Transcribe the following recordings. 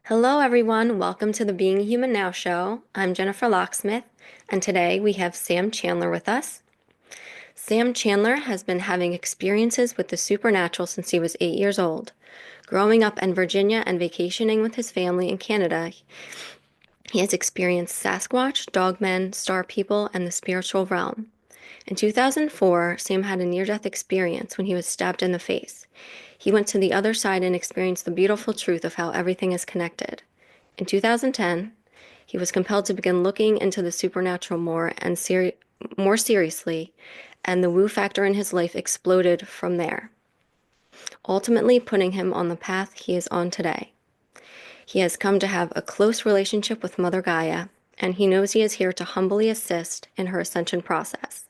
Hello, everyone. Welcome to the Being Human Now show. I'm Jennifer Locksmith, and today we have Sam Chandler with us. Sam Chandler has been having experiences with the supernatural since he was 8 years old. Growing up in Virginia and vacationing with his family in Canada, he has experienced Sasquatch, Dogmen, star people, and the spiritual realm. In 2004, Sam had a near death experience when he was stabbed in the face. He went to the other side and experienced the beautiful truth of how everything is connected. In 2010, he was compelled to begin looking into the supernatural more seriously, and the woo factor in his life exploded from there, ultimately putting him on the path he is on today. He has come to have a close relationship with Mother Gaia, and he knows he is here to humbly assist in her ascension process.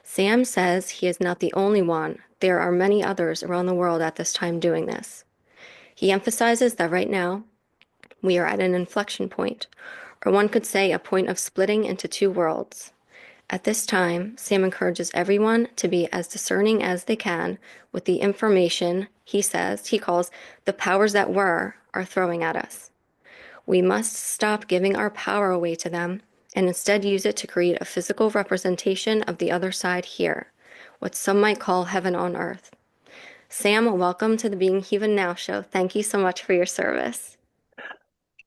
Sam says he is not the only one. There are many others around the world at this time doing this. He emphasizes that right now, we are at an inflection point, or one could say a point of splitting into two worlds. At this time, Sam encourages everyone to be as discerning as they can with the information he calls the powers that were are throwing at us. We must stop giving our power away to them and instead use it to create a physical representation of the other side here, what some might call heaven on earth. Sam, welcome to the Being Human Now show. Thank you so much for your service.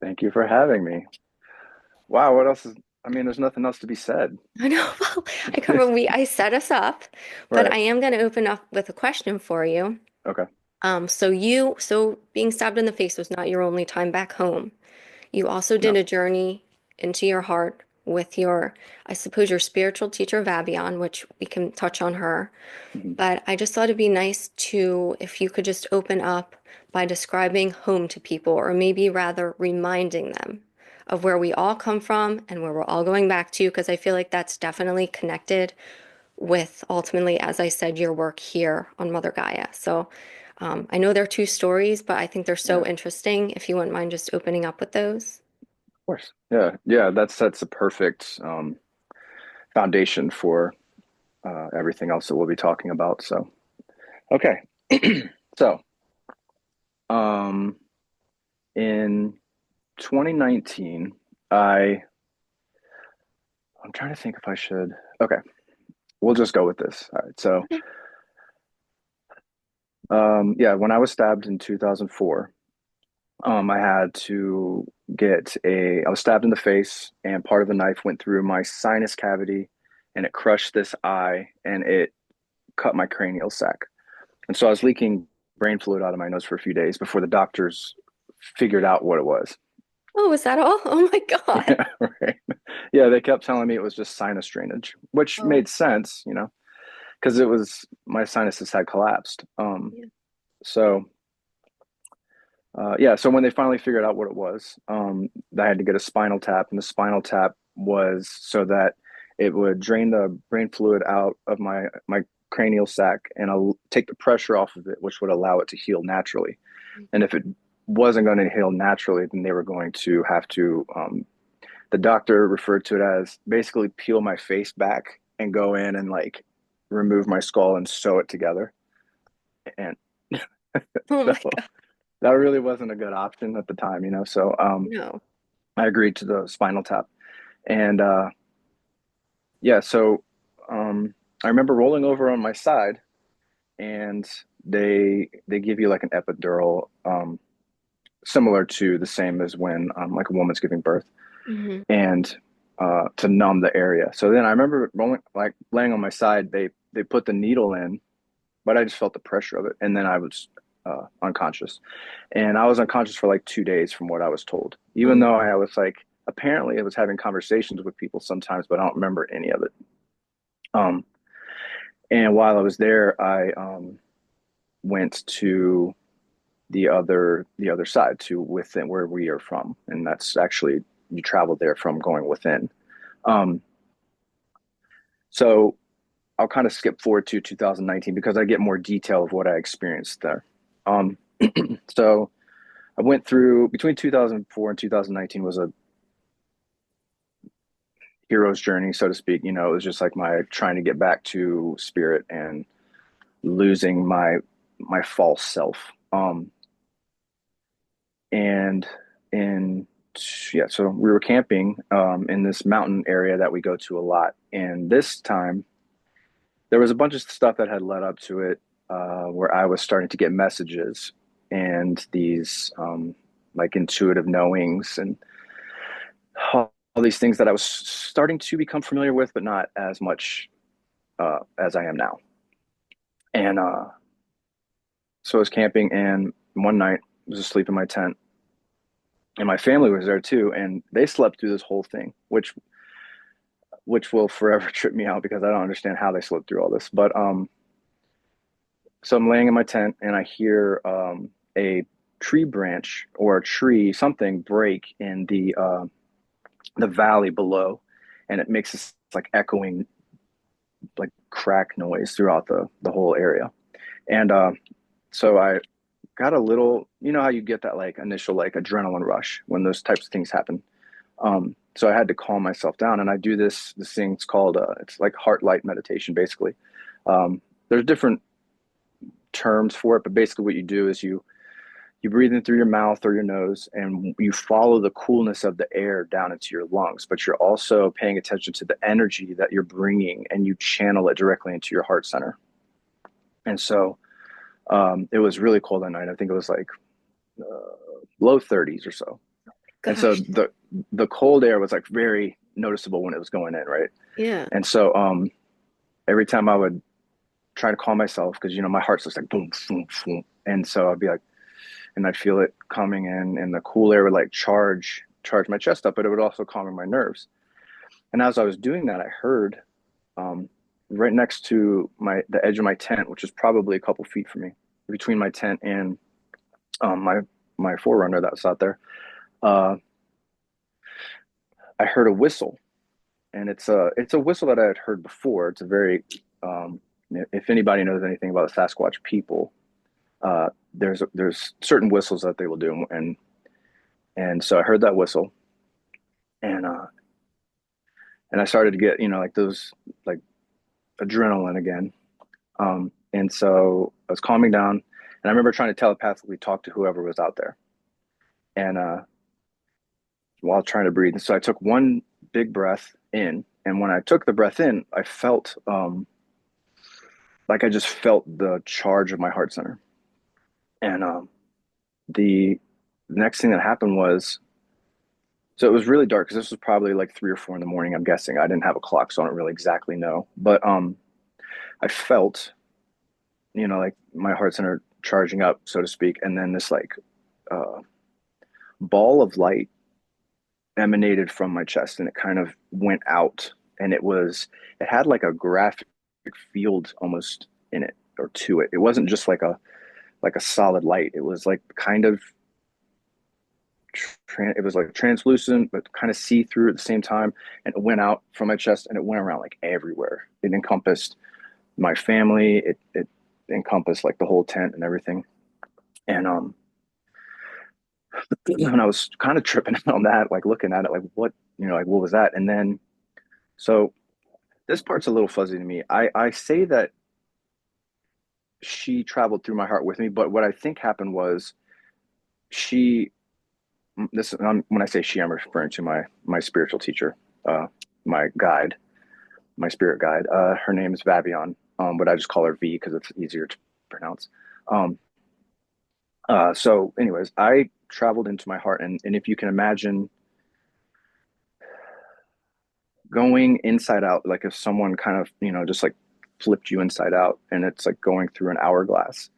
Thank you for having me. Wow, what else is, there's nothing else to be said. I know, well, I set us up, but Right. I am going to open up with a question for you. Okay. So being stabbed in the face was not your only time back home. You also did No. a journey into your heart with I suppose, your spiritual teacher, Vabion, which we can touch on her. Mhm. But I just thought it'd be nice if you could just open up by describing home to people, or maybe rather reminding them of where we all come from and where we're all going back to, because I feel like that's definitely connected with ultimately, as I said, your work here on Mother Gaia. So I know there are two stories, but I think they're Yeah, so interesting. If you wouldn't mind just opening up with those. of course. Yeah, yeah, that sets a perfect foundation for everything else that we'll be talking about. So, okay. So, um, in 2019, I I'm trying to think if I should. Okay, we'll just go with this. All right. So, Okay. yeah, when I was stabbed in 2004, I had to I was stabbed in the face, and part of the knife went through my sinus cavity, and it crushed this eye, and it cut my cranial sac. And so I was leaking brain fluid out of my nose for a few days before the doctors figured out what it was. Oh, is that all? Oh my God. Yeah, right. Yeah, they kept telling me it was just sinus drainage, which Oh, made sense, because it was my sinuses had collapsed. yeah. So yeah, so when they finally figured out what it was, I had to get a spinal tap, and the spinal tap was so that it would drain the brain fluid out of my cranial sac and I'll take the pressure off of it, which would allow it to heal naturally. And if it wasn't going to heal naturally, then they were going to have to. The doctor referred to it as basically peel my face back and go in and like remove my skull and sew it together. And Oh my so God. that really wasn't a good option at the time. So No. I agreed to the spinal tap. And yeah, so I remember rolling over on my side, and they give you like an epidural, similar to the same as when like a woman's giving birth, Hmm. and to numb the area. So then I remember rolling, like laying on my side. They put the needle in, but I just felt the pressure of it, and then I was unconscious. And I was unconscious for like 2 days from what I was told, even Oh, though I was like, apparently I was having conversations with people sometimes, but I don't remember any of it. Um, and while I was there, I went to the other side to within where we are from, and that's actually you travel there from going within. Um, so I'll kind of skip forward to 2019 because I get more detail of what I experienced there. Um, so I went through between 2004 and 2019 was a hero's journey, so to speak. It was just like my trying to get back to spirit and losing my false self. And in yeah, so we were camping in this mountain area that we go to a lot, and this time there was a bunch of stuff that had led up to it, where I was starting to get messages and these like intuitive knowings and all these things that I was starting to become familiar with, but not as much as I am now. And so I was camping, and one night I was asleep in my tent, and my family was there too, and they slept through this whole thing, which will forever trip me out because I don't understand how they slept through all this. But so I'm laying in my tent, and I hear a tree branch or a tree something break in the valley below, and it makes this like echoing like crack noise throughout the whole area. And so I got a little, you know how you get that like initial like adrenaline rush when those types of things happen. So I had to calm myself down, and I do this thing. It's called it's like heart light meditation, basically. There's different terms for it, but basically what you do is you breathe in through your mouth or your nose, and you follow the coolness of the air down into your lungs, but you're also paying attention to the energy that you're bringing, and you channel it directly into your heart center. And so it was really cold that night. I think it was like low 30s or so. And so Gosh. the cold air was like very noticeable when it was going in, right? Yeah. And so every time I would try to calm myself, because you know my heart's just like boom, boom, boom, and so I'd be like, and I'd feel it coming in, and the cool air would like charge my chest up, but it would also calm my nerves. And as I was doing that, I heard um, right next to the edge of my tent, which is probably a couple feet from me, between my tent and my forerunner that was out there. Uh, I heard a whistle, and it's a whistle that I had heard before. It's a very if anybody knows anything about the Sasquatch people, there's certain whistles that they will do, and so I heard that whistle, and and I started to get like those like adrenaline again, and so I was calming down, and I remember trying to telepathically talk to whoever was out there, and while trying to breathe. And so I took one big breath in, and when I took the breath in, I felt like I just felt the charge of my heart center. And the next thing that happened was, so it was really dark because this was probably like 3 or 4 in the morning. I'm guessing I didn't have a clock, so I don't really exactly know. But I felt, like my heart center charging up, so to speak, and then this like uh, ball of light emanated from my chest, and it kind of went out, and it had like a graphic field almost in it or to it. It wasn't just like a solid light. It was like kind of it was like translucent but kind of see through at the same time, and it went out from my chest, and it went around like everywhere. It encompassed my family. It encompassed like the whole tent and everything. And and I was kind of tripping out on that, like looking at it, like what, like what was that? And then so this part's a little fuzzy to me. I say that she traveled through my heart with me, but what I think happened was she this when I say she, I'm referring to my spiritual teacher, my guide, my spirit guide. Her name is Vavion, but I just call her V because it's easier to pronounce. Um, so, anyways, I traveled into my heart, and if you can imagine going inside out, like if someone kind of just like flipped you inside out, and it's like going through an hourglass,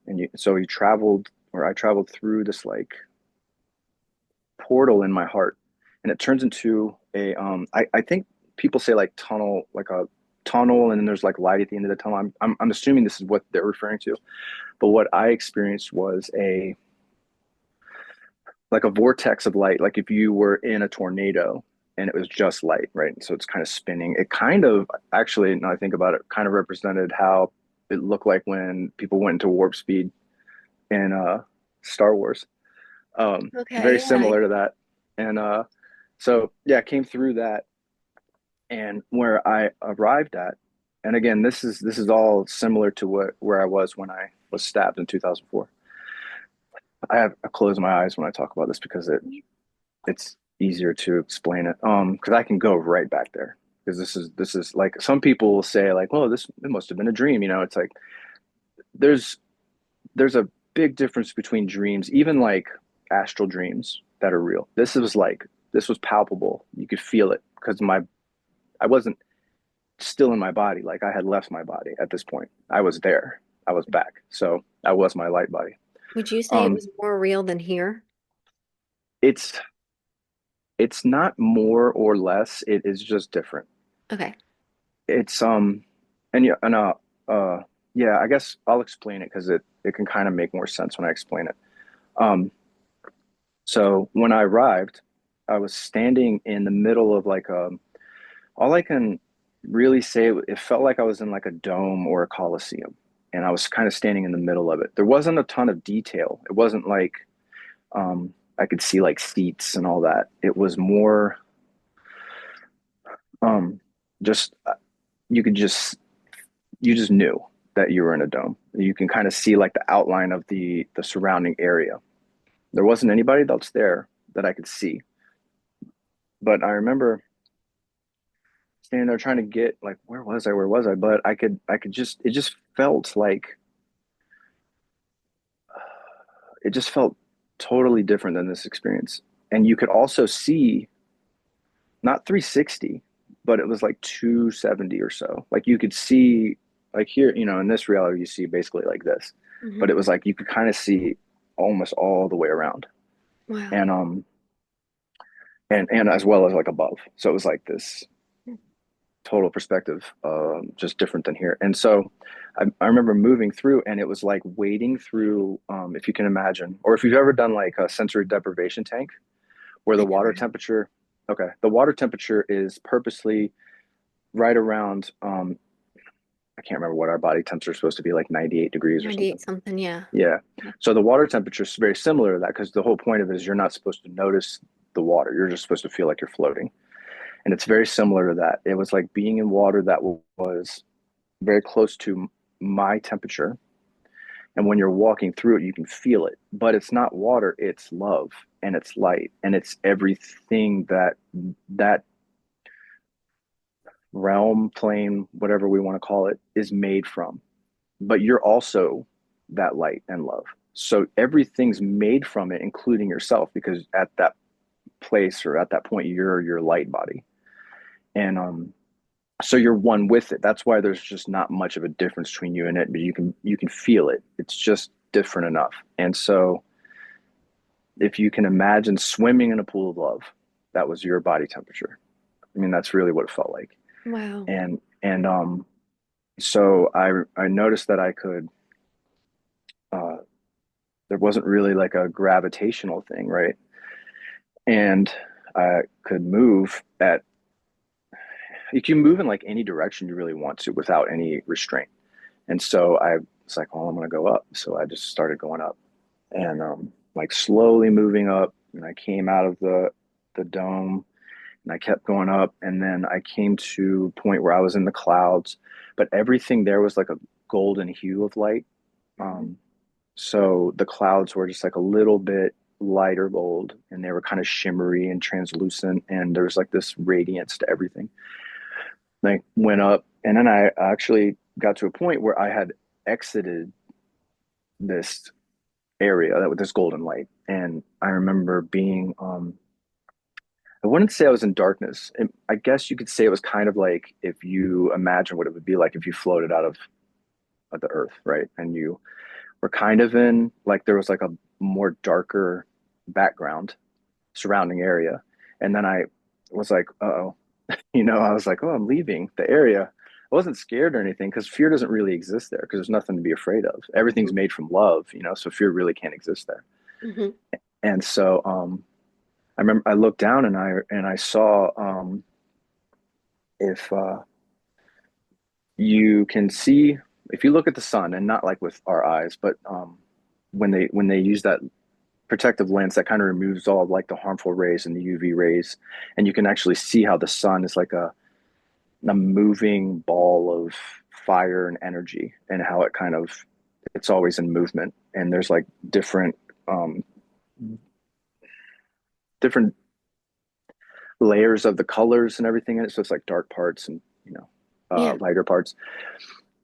and you traveled, or I traveled through this like portal in my heart, and it turns into a I think people say like tunnel, like a tunnel, and then there's like light at the end of the tunnel. I'm assuming this is what they're referring to, but what I experienced was a like a vortex of light, like if you were in a tornado and it was just light, right? So it's kind of spinning. It kind of, actually, now I think about it, kind of represented how it looked like when people went into warp speed in Star Wars. Very Okay, yeah. similar to that. And so yeah, I came through that, and where I arrived at, and again, this is all similar to where I was when I was stabbed in 2004. I close my eyes when I talk about this because it's easier to explain it. Because I can go right back there. Because this is like some people will say like, "Oh, this it must have been a dream." It's like there's there's a big difference between dreams, even like astral dreams that are real. This was palpable. You could feel it because my I wasn't still in my body. Like I had left my body at this point. I was there. I was back. So I was my light body. Would you say it Um, was more real than here? it's it's not more or less. It is just different. Okay. It's and yeah and yeah. I guess I'll explain it because it can kind of make more sense when I explain it. Um, so when I arrived, I was standing in the middle of like all I can really say it felt like I was in like a dome or a coliseum, and I was kind of standing in the middle of it. There wasn't a ton of detail. It wasn't like I could see like seats and all that. It was more um, just you could just you just knew that you were in a dome. You can kind of see like the outline of the surrounding area. There wasn't anybody else there that I could see, but I remember standing there trying to get like where was I? Where was I? But I could just it just felt like it just felt totally different than this experience. And you could also see not 360, but it was like 270 or so. Like you could see like here, in this reality you see basically like this. But Hmm. it was like you could kind of see almost all the way around. Wow. And and as well as like above. So it was like this total perspective, just different than here. And so I remember moving through, and it was like wading through, if you can imagine, or if you've ever done like a sensory deprivation tank, where I the water never. temperature, okay, the water temperature is purposely right around, I can't remember what our body temperature is supposed to be, like 98 degrees or 98 something. something, yeah. Yeah. Yeah. So the water temperature is very similar to that because the whole point of it is you're not supposed to notice the water. You're just supposed to feel like you're floating. And it's very similar to that. It was like being in water that was very close to my temperature. And when you're walking through it, you can feel it. But it's not water, it's love and it's light and it's everything that realm, plane, whatever we want to call it, is made from. But you're also that light and love. So everything's made from it, including yourself, because at that place or at that point, you're your light body. And so you're one with it. That's why there's just not much of a difference between you and it, but you can feel it. It's just different enough. And so if you can imagine swimming in a pool of love, that was your body temperature. I mean, that's really what it felt like. Wow. And so I noticed that I could uh there wasn't really like a gravitational thing, right? And I could move at you can move in like any direction you really want to without any restraint. And so I was like, "Oh, I'm gonna go up." So I just started going up and like slowly moving up. And I came out of the dome and I kept going up. And then I came to a point where I was in the clouds, but everything there was like a golden hue of light. Hmm. Um, so the clouds were just like a little bit lighter gold and they were kind of shimmery and translucent. And there was like this radiance to everything. I went up and then I actually got to a point where I had exited this area that with this golden light. And I remember being I wouldn't say I was in darkness. I guess you could say it was kind of like if you imagine what it would be like if you floated out of the earth, right? And you were kind of in like there was like a more darker background surrounding area. And then I was like, oh, I was like, oh, I'm leaving the area. I wasn't scared or anything because fear doesn't really exist there because there's nothing to be afraid of. Everything's made from love, so fear really can't exist there. Hmm. And so I remember I looked down and I saw if you can see if you look at the sun and not like with our eyes, but when they use that protective lens that kind of removes all of like the harmful rays and the UV rays, and you can actually see how the sun is like a moving ball of fire and energy, and how it kind of it's always in movement, and there's like different. um, different layers of the colors and everything in it. So it's like dark parts and Yeah. lighter parts.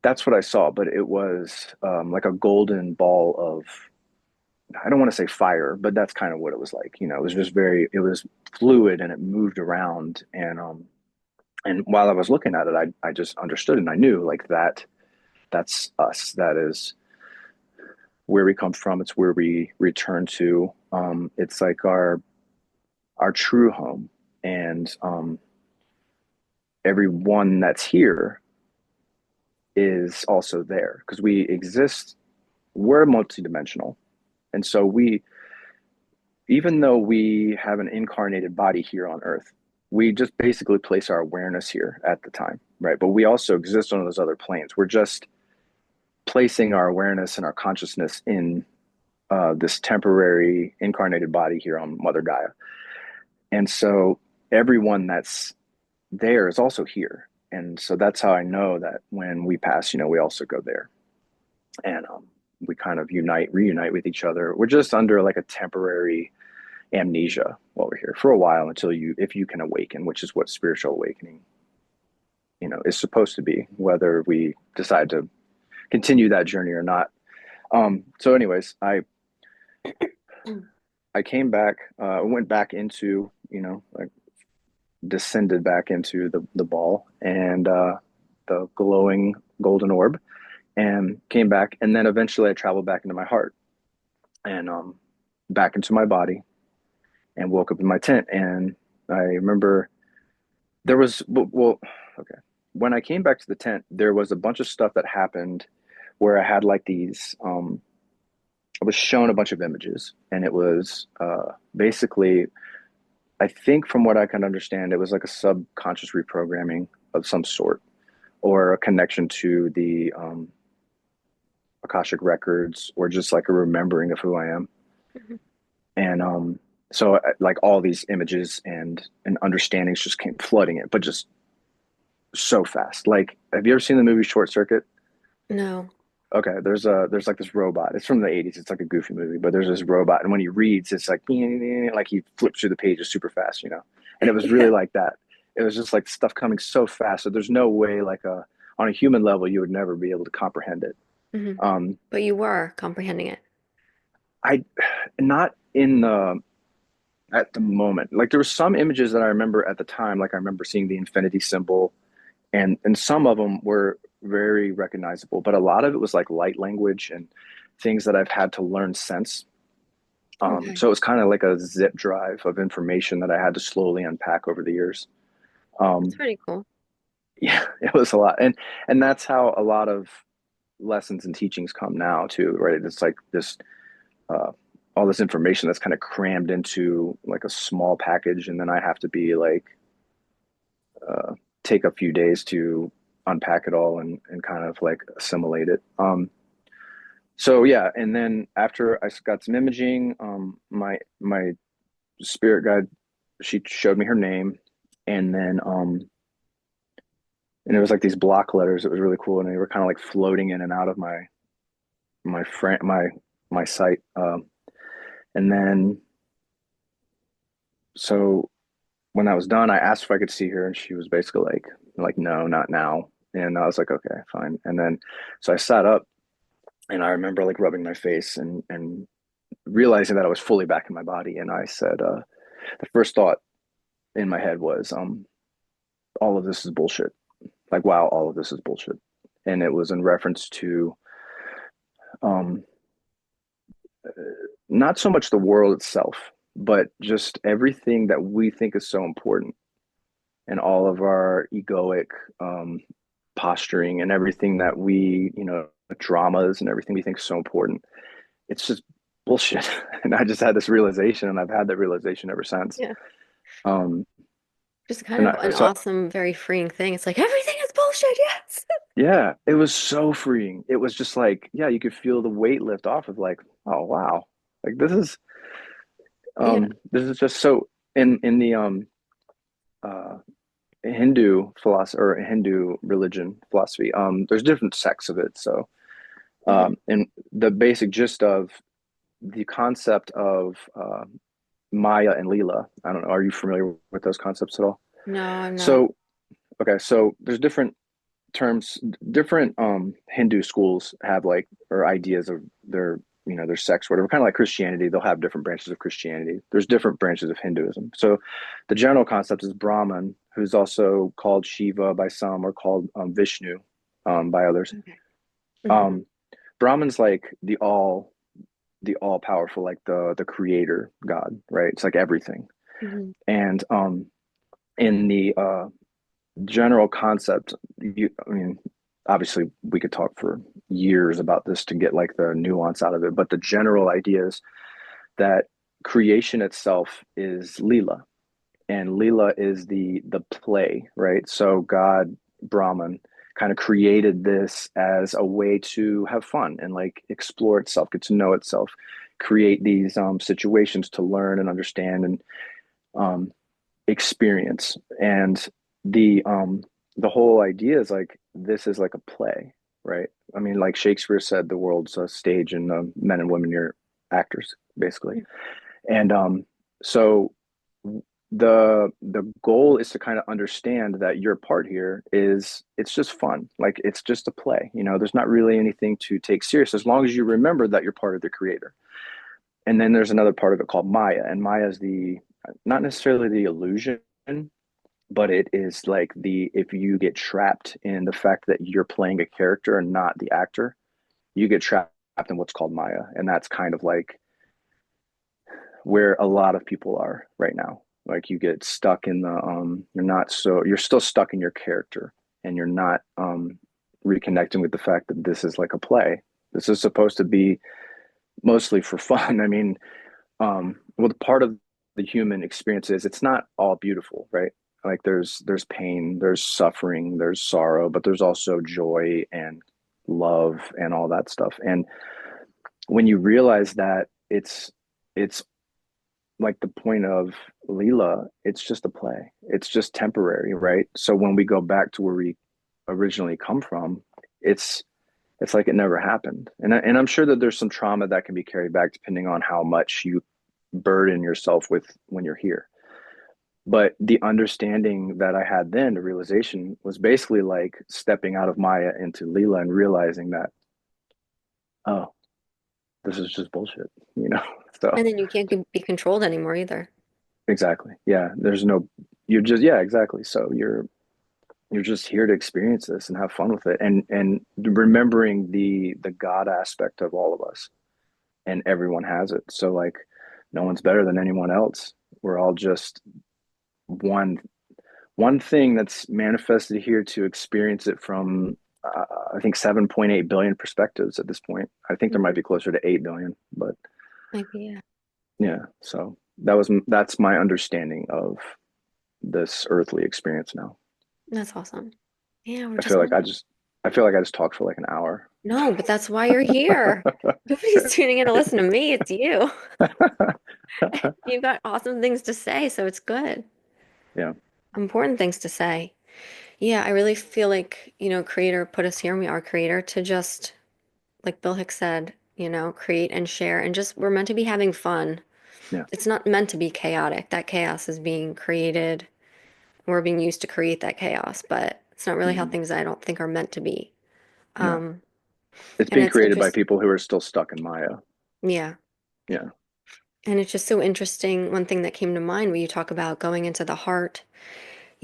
That's what I saw, but it was like a golden ball of, I don't want to say fire, but that's kind of what it was like. It was just it was fluid and it moved around. And while I was looking at it, I just understood and I knew like that's us. That is where we come from. It's where we return to. It's like our true home. And everyone that's here is also there because we exist. We're multidimensional. And so even though we have an incarnated body here on Earth, we just basically place our awareness here at the time, right? But we also exist on those other planes. We're just placing our awareness and our consciousness in this temporary incarnated body here on Mother Gaia. And so everyone that's there is also here. And so that's how I know that when we pass, we also go there. And we kind of reunite with each other. We're just under like a temporary amnesia while we're here for a while if you can awaken, which is what spiritual awakening, is supposed to be, whether we decide to continue that journey or not. So anyways, I came back, went back into, like descended back into the ball and the glowing golden orb and came back. And then eventually I traveled back into my heart and back into my body and woke up in my tent. And I remember there was, well, okay. When I came back to the tent, there was a bunch of stuff that happened where I had like these, I was shown a bunch of images and it was basically, I think from what I can understand, it was like a subconscious reprogramming of some sort or a connection to the Akashic records or just like a remembering of who I am. Mhm. And so like all these images and understandings just came flooding in, but just so fast. Like, have you ever seen the movie Short Circuit? No. Okay, there's like this robot. It's from the 80s. It's like a goofy movie, but there's this robot, and when he reads, it's like like he flips through the pages super fast. And it was really Yeah. like that. It was just like stuff coming so fast. So there's no way like on a human level you would never be able to comprehend it. Hmm. Um, But you were comprehending it. I not in the at the moment. Like there were some images that I remember at the time. Like I remember seeing the infinity symbol, and some of them were very recognizable, but a lot of it was like light language and things that I've had to learn since. Okay. So it was kind of like a zip drive of information that I had to slowly unpack over the years. That's Um, pretty cool. yeah, it was a lot, and that's how a lot of lessons and teachings come now too, right? It's like this uh, all this information that's kind of crammed into like a small package, and then I have to be like uh, take a few days to unpack it all and kind of like assimilate it. So yeah, and then after I got some imaging, my spirit guide, she showed me her name, and then and it was like these block letters. It was really cool, and they were kind of like floating in and out of my friend my sight. And then so when that was done, I asked if I could see her, and she was basically like no, not now. And I was like, okay, fine. And then so I sat up, and I remember like rubbing my face and realizing that I was fully back in my body. And I said, the first thought in my head was, all of this is bullshit. Like, wow, all of this is bullshit. And it was in reference to um, not so much the world itself, but just everything that we think is so important and all of our egoic um, posturing and everything that dramas and everything we think is so important. It's just bullshit. And I just had this realization, and I've had that realization ever since. Yeah. Um, Just kind and of an so awesome, very freeing thing. It's like everything is bullshit, yes. yeah, it was so freeing. It was just like, yeah, you could feel the weight lift off of like, oh wow, like Yeah. this is just so in the uh Hindu philosophy or Hindu religion philosophy, there's different sects of it. So Hmm. and the basic gist of the concept of Maya and Leela. I don't know. Are you familiar with those concepts at all? No, I'm not. So, okay, so there's different terms, different Hindu schools have like or ideas of their their sects, whatever. Kind of like Christianity, they'll have different branches of Christianity. There's different branches of Hinduism. So the general concept is Brahman, who's also called Shiva by some, or called Vishnu by others. Okay. Hmm. Um, Brahman's like the all powerful, like the creator God, right? It's like everything. Hmm. And in the general concept, I mean, obviously we could talk for years about this to get like the nuance out of it, but the general idea is that creation itself is Leela, and Leela is the play, right? So God, Brahman, kind of created this as a way to have fun and like explore itself, get to know itself, create these situations to learn and understand and um, experience. And the whole idea is like this is like a play, right? I mean, like Shakespeare said, the world's a stage and men and women are actors, basically. And so the goal is to kind of understand that your part here is it's just fun, like it's just a play. There's not really anything to take serious as long as you remember that you're part of the creator. And then there's another part of it called Maya, and Maya is the not necessarily the illusion, but it is like the if you get trapped in the fact that you're playing a character and not the actor, you get trapped in what's called Maya, and that's kind of like where a lot of people are right now. Like you get stuck in the you're still stuck in your character, and you're not reconnecting with the fact that this is like a play. This is supposed to be mostly for fun. I mean, well, the part of the human experience is it's not all beautiful, right? Like there's pain, there's suffering, there's sorrow, but there's also joy and love and all that stuff. And when you realize that it's like the point of Leela, it's just a play. It's just temporary, right? So when we go back to where we originally come from, it's it's like it never happened. And I'm sure that there's some trauma that can be carried back depending on how much you burden yourself with when you're here. But the understanding that I had then, the realization was basically like stepping out of Maya into Leela and realizing that, oh, this is just bullshit. So And then you can't be controlled anymore either. exactly. Yeah. There's no you're just yeah, exactly. So you're just here to experience this and have fun with it. And remembering the God aspect of all of us. And everyone has it. So like no one's better than anyone else. We're all just one one thing that's manifested here to experience it from I think 7.8 billion perspectives at this point. I think there might Hmm. be closer to 8 billion, but Maybe, yeah. yeah, so that's my understanding of this earthly experience now. That's awesome. Yeah, we're I feel just like I learning. just I feel like I just talked for like an hour. No, but that's why you're here. Nobody's tuning in to listen to me. It's you. You've got awesome things to say, so it's good. Yeah, Important things to say. Yeah, I really feel like, Creator put us here and we are Creator to just, like Bill Hicks said, create and share and just we're meant to be having fun. yeah, It's not meant to be chaotic. That chaos is being created. We're being used to create that chaos, but it's not really how mhm, things I don't think are meant to be. no. Um, It's and being it's created by interesting. people who are still stuck in Maya. Yeah. Yeah. And it's just so interesting. One thing that came to mind when you talk about going into the heart,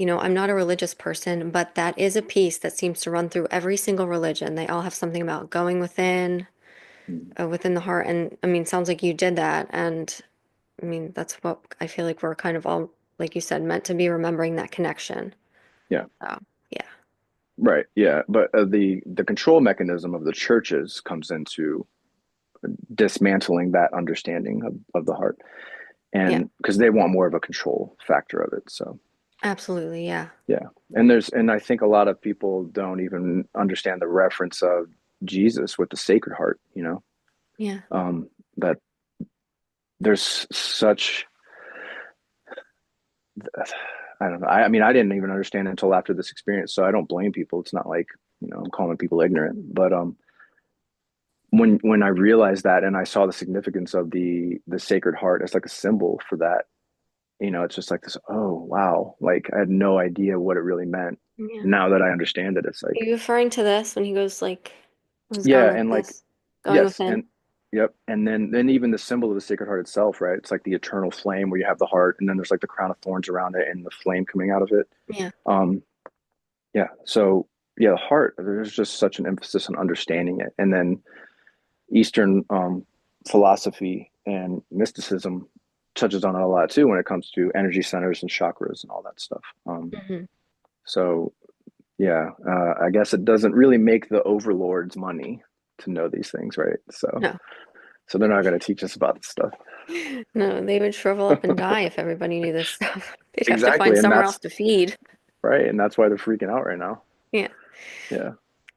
I'm not a religious person, but that is a piece that seems to run through every single religion. They all have something about going Mhm. within the heart. And I mean, sounds like you did that. And I mean, that's what I feel like we're kind of all, like you said, meant to be remembering that connection. Yeah. So, yeah. Right. Yeah. But the control mechanism of the churches comes into dismantling that understanding of the heart, Yeah. and because they want more of a control factor of it. So Absolutely. Yeah. yeah, and I think a lot of people don't even understand the reference of Jesus with the Sacred Heart. Yeah. That there's such I don't know. I mean, I didn't even understand it until after this experience, so I don't blame people. It's not like I'm calling people ignorant, but when I realized that and I saw the significance of the Sacred Heart as like a symbol for that, it's just like this, oh wow, like I had no idea what it really meant. Yeah. Now that I understand it, it's Are like, you referring to this when he goes like, was gone yeah, like and like, this, going yes, within? and yep, and then even the symbol of the Sacred Heart itself, right? It's like the eternal flame where you have the heart, and then there's like the crown of thorns around it and the flame coming out of it. Yeah. Um, yeah, so yeah, the heart, there's just such an emphasis on understanding it, and then Eastern philosophy and mysticism touches on it a lot too when it comes to energy centers and chakras and all that stuff. Hmm. So yeah, I guess it doesn't really make the overlords money to know these things, right? So No. so they're not going to teach us about this stuff. No, they would shrivel up and die if everybody knew this stuff. They'd have to find Exactly, and somewhere that's else to feed. right, and that's why they're freaking out right now. Yeah. Yeah.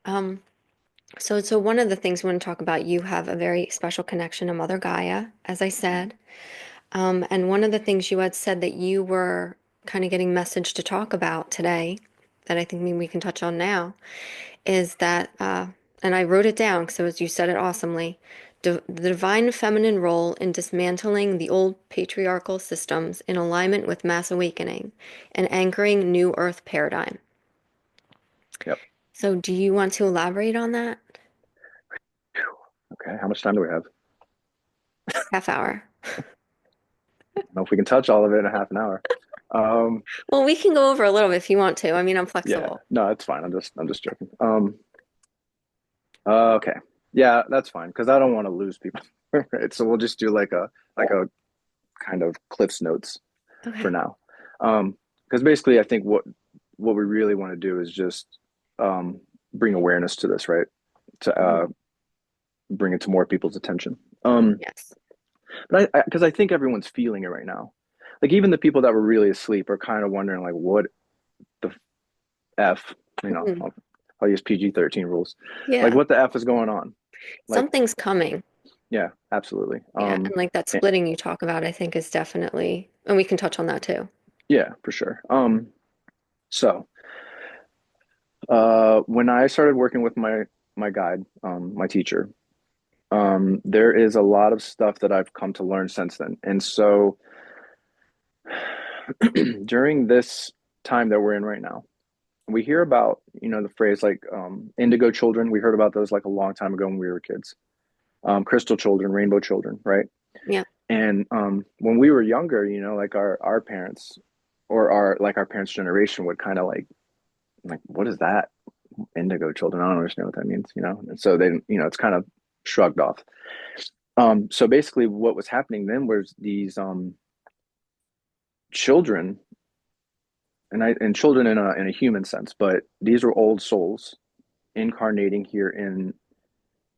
Um, so one of the things we want to talk about, you have a very special connection to Mother Gaia, as I said. And one of the things you had said that you were kind of getting message to talk about today, that I think maybe we can touch on now, is that, and I wrote it down because you said it awesomely, the divine feminine role in dismantling the old patriarchal systems in alignment with mass awakening and anchoring new earth paradigm. Yep. So do you want to elaborate on that? Okay. How much time do we have? Half hour. I don't know if we can touch all of it in a half an hour. Um, Well, we can go over a little bit if you want to. I mean, I'm yeah. flexible. No, it's fine. I'm just joking. Okay. Yeah, that's fine because I don't want to lose people. Right. So we'll just do like a kind of Cliff's notes for Okay. now. Because basically I think what we really want to do is just um bring awareness to this, right? To Mhm. bring it to more people's attention. Yes. But I because I think everyone's feeling it right now. Like even the people that were really asleep are kind of wondering like what the F, you know, Mhm. I'll use PG-13 rules. Like Yeah. what the F is going on? Like, Something's coming. yeah, absolutely. Yeah. And like that Eh, splitting you talk about, I think is definitely, and we can touch on that too. yeah, for sure. So when I started working with my guide, my teacher, there is a lot of stuff that I've come to learn since then. And so during this time that we're in right now, we hear about, the phrase like indigo children. We heard about those like a long time ago when we were kids. Crystal children, rainbow children, right? Yeah. And when we were younger, like our parents or our parents' generation would kind of like what is that? Indigo children. I don't understand what that means. And so they, it's kind of shrugged off. So basically what was happening then was these children and children in a human sense, but these were old souls incarnating here in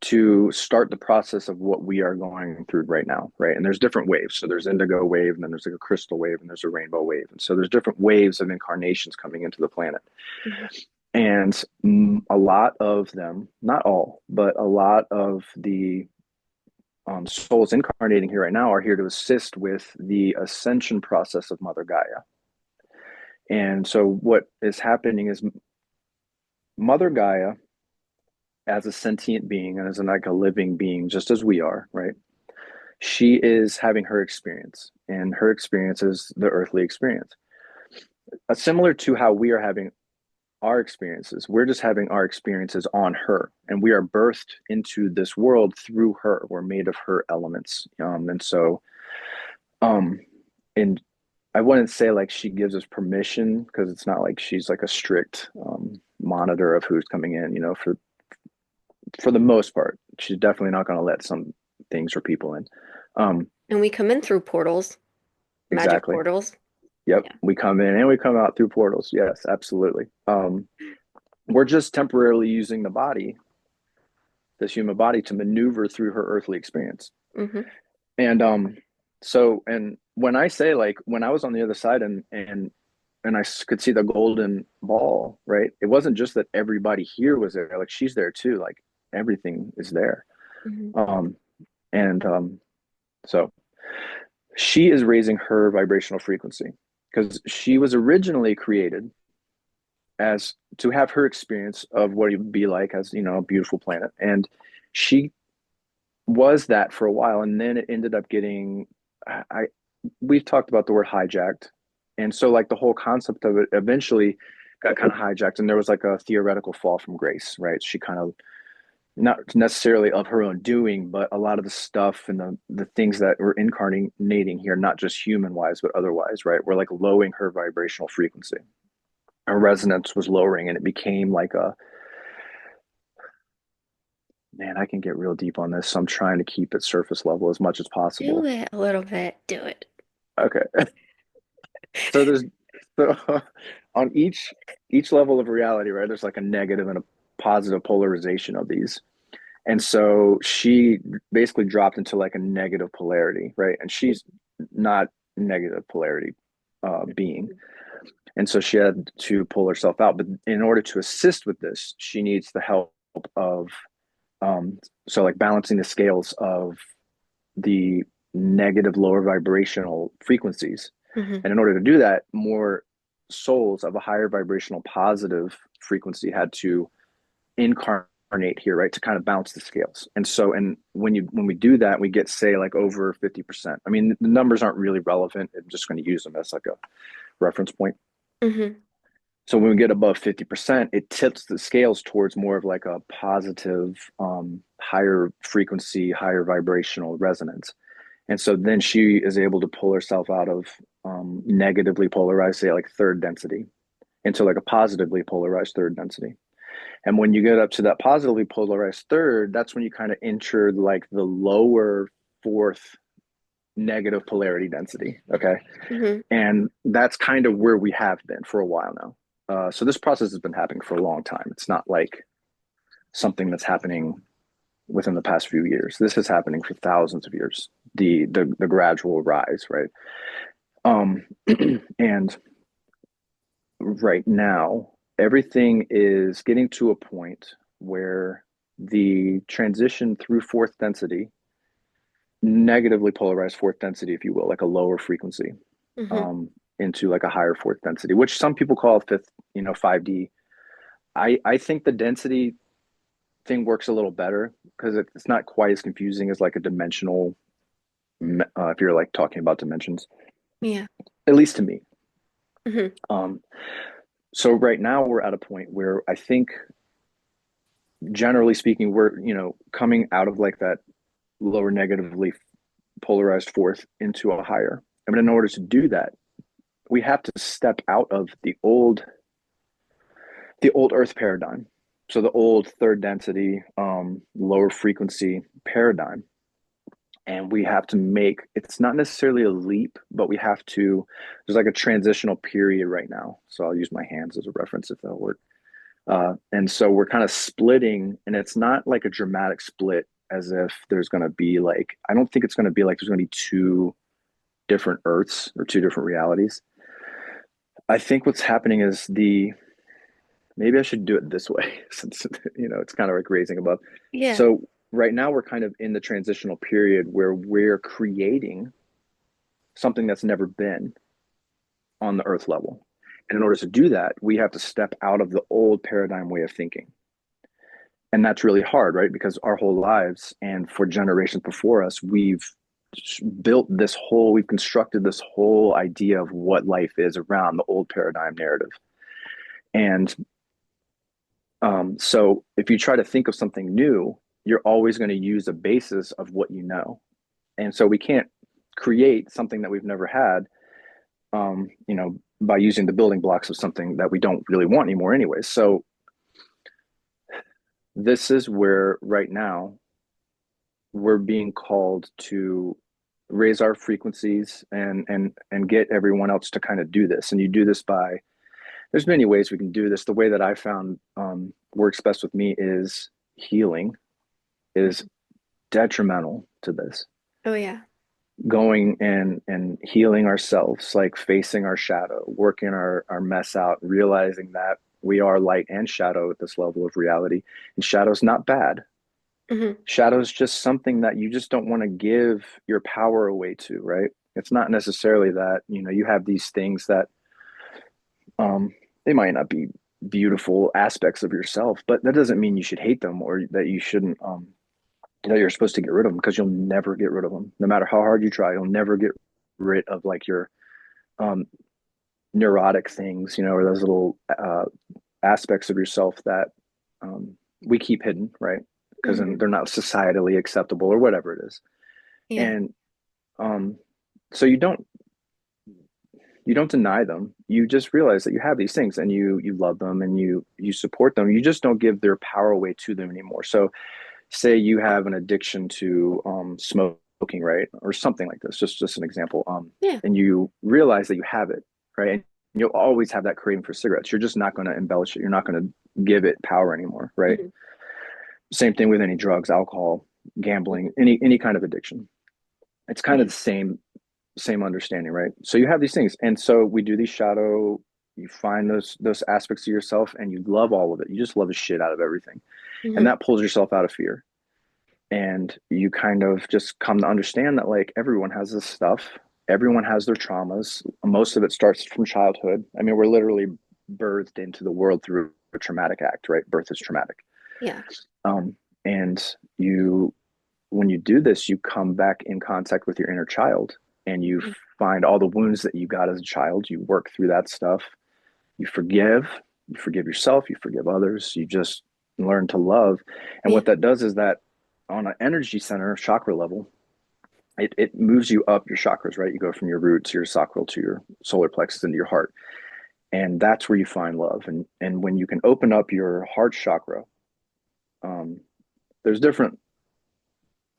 to start the process of what we are going through right now, right? And there's different waves. So there's indigo wave, and then there's like a crystal wave, and there's a rainbow wave. And so there's different waves of incarnations coming into the planet. Mhm. And a lot of them, not all, but a lot of the souls incarnating here right now are here to assist with the ascension process of Mother Gaia. And so what is happening is Mother Gaia, as a sentient being and as like a living being, just as we are, right? She is having her experience, and her experience is the earthly experience. Similar to how we are having our experiences, we're just having our experiences on her, and we are birthed into this world through her. We're made of her elements, and so, um, and I wouldn't say like she gives us permission because it's not like she's like a strict monitor of who's coming in. For the most part, she's definitely not going to let some things or people in. Um, And we come in through portals, magic exactly. portals. Yep. Yeah. We come in and we come out through portals. Yes, absolutely. We're just temporarily using the body, this human body, to maneuver through her earthly experience. Hmm. And and when I say like when I was on the other side and I could see the golden ball, right? It wasn't just that everybody here was there, like she's there too, like everything is there. Hmm. Um, and so she is raising her vibrational frequency because she was originally created as to have her experience of what it would be like as a beautiful planet, and she was that for a while, and then it ended up getting I we've talked about the word hijacked, and so like the whole concept of it eventually got kind of hijacked, and there was like a theoretical fall from grace, right? She kind of, not necessarily of her own doing, but a lot of the stuff and the things that were incarnating here, not just human wise but otherwise, right, were like lowering her vibrational frequency. Her resonance was lowering, and it became like a, man, I can get real deep on this, so I'm trying to keep it surface level as much as Do possible. it a little bit. Do it. Okay. So there's, so on each level of reality, right? There's like a negative and a positive polarization of these. And so she basically dropped into like a negative polarity, right? And she's not negative polarity being. And so she had to pull herself out. But in order to assist with this, she needs the help of, um, so like balancing the scales of the negative lower vibrational frequencies. Hmm. And in order to do that, more souls of a higher vibrational positive frequency had to incarnate here, right, to kind of balance the scales. And so, and when we do that, we get, say, like over 50%. I mean, the numbers aren't really relevant. I'm just going to use them as like a reference point. Hmm. So when we get above 50%, it tips the scales towards more of like a positive, higher frequency, higher vibrational resonance. And so then she is able to pull herself out of negatively polarized, say, like third density, into like a positively polarized third density. And when you get up to that positively polarized third, that's when you kind of enter like the lower fourth negative polarity density. Okay. Hmm. And that's kind of where we have been for a while now. So this process has been happening for a long time. It's not like something that's happening within the past few years. This is happening for thousands of years. The gradual rise, right? Um, and right now, everything is getting to a point where the transition through fourth density, negatively polarized fourth density, if you will, like a lower frequency, Hmm. um, into like a higher fourth density, which some people call fifth, 5D. I think the density thing works a little better because it's not quite as confusing as like a dimensional, if you're like talking about dimensions, Yeah. at least to me. Hmm. Um, so right now we're at a point where I think, generally speaking, we're, coming out of like that lower negatively polarized fourth into a higher. I mean, in order to do that, we have to step out of the old Earth paradigm. So the old third density, lower frequency paradigm. And we have to make, it's not necessarily a leap, but we have to, there's like a transitional period right now. So I'll use my hands as a reference if that'll work. And so we're kind of splitting, and it's not like a dramatic split as if there's going to be like, I don't think it's going to be like there's going to be two different Earths or two different realities. I think what's happening is maybe I should do it this way since, it's kind of like raising above. Yeah. So right now we're kind of in the transitional period where we're creating something that's never been on the Earth level. And in order to do that, we have to step out of the old paradigm way of thinking. And that's really hard, right? Because our whole lives and for generations before us, we've constructed this whole idea of what life is around the old paradigm narrative. And so if you try to think of something new, you're always going to use a basis of what you know. And so we can't create something that we've never had, by using the building blocks of something that we don't really want anymore anyway. So this is where right now we're being called to raise our frequencies and get everyone else to kind of do this. And you do this by, there's many ways we can do this. The way that I found works best with me is healing is detrimental to this. Oh, yeah. Going and healing ourselves, like facing our shadow, working our mess out, realizing that we are light and shadow at this level of reality. And shadow's not bad. Hmm. Shadow's just something that you just don't want to give your power away to, right? It's not necessarily that, you have these things that um they might not be beautiful aspects of yourself, but that doesn't mean you should hate them or that you shouldn't that you're supposed to get rid of them, because you'll never get rid of them. No matter how hard you try, you'll never get rid of like your um, neurotic things, or those little aspects of yourself that um, we keep hidden, right? Because Hmm. they're not societally acceptable or whatever it is. Yeah. And um, so you don't deny them. You just realize that you have these things, and you love them, and you support them. You just don't give their power away to them anymore. So say you have an addiction to smoking, right, or something like this, just an example, Yeah. and you realize that you have it, right, and you'll always have that craving for cigarettes. You're just not going to embellish it. You're not going to give it power anymore, right? Hmm. Same thing with any drugs, alcohol, gambling, any kind of addiction. It's kind of Yeah. the same understanding, right? So you have these things, and so we do these shadow. You find those aspects of yourself, and you love all of it. You just love the shit out of everything, and Hmm. that pulls yourself out of fear. And you kind of just come to understand that like everyone has this stuff, everyone has their traumas. Most of it starts from childhood. I mean, we're literally birthed into the world through a traumatic act, right? Birth is traumatic. Yeah. And when you do this, you come back in contact with your inner child, and you find all the wounds that you got as a child. You work through that stuff. You forgive. You forgive yourself. You forgive others. You just learn to love. And Yeah. what that does is that on an energy center chakra level, it moves you up your chakras, right? You go from your root to your sacral to your solar plexus into your heart. And that's where you find love. And when you can open up your heart chakra, um, there's different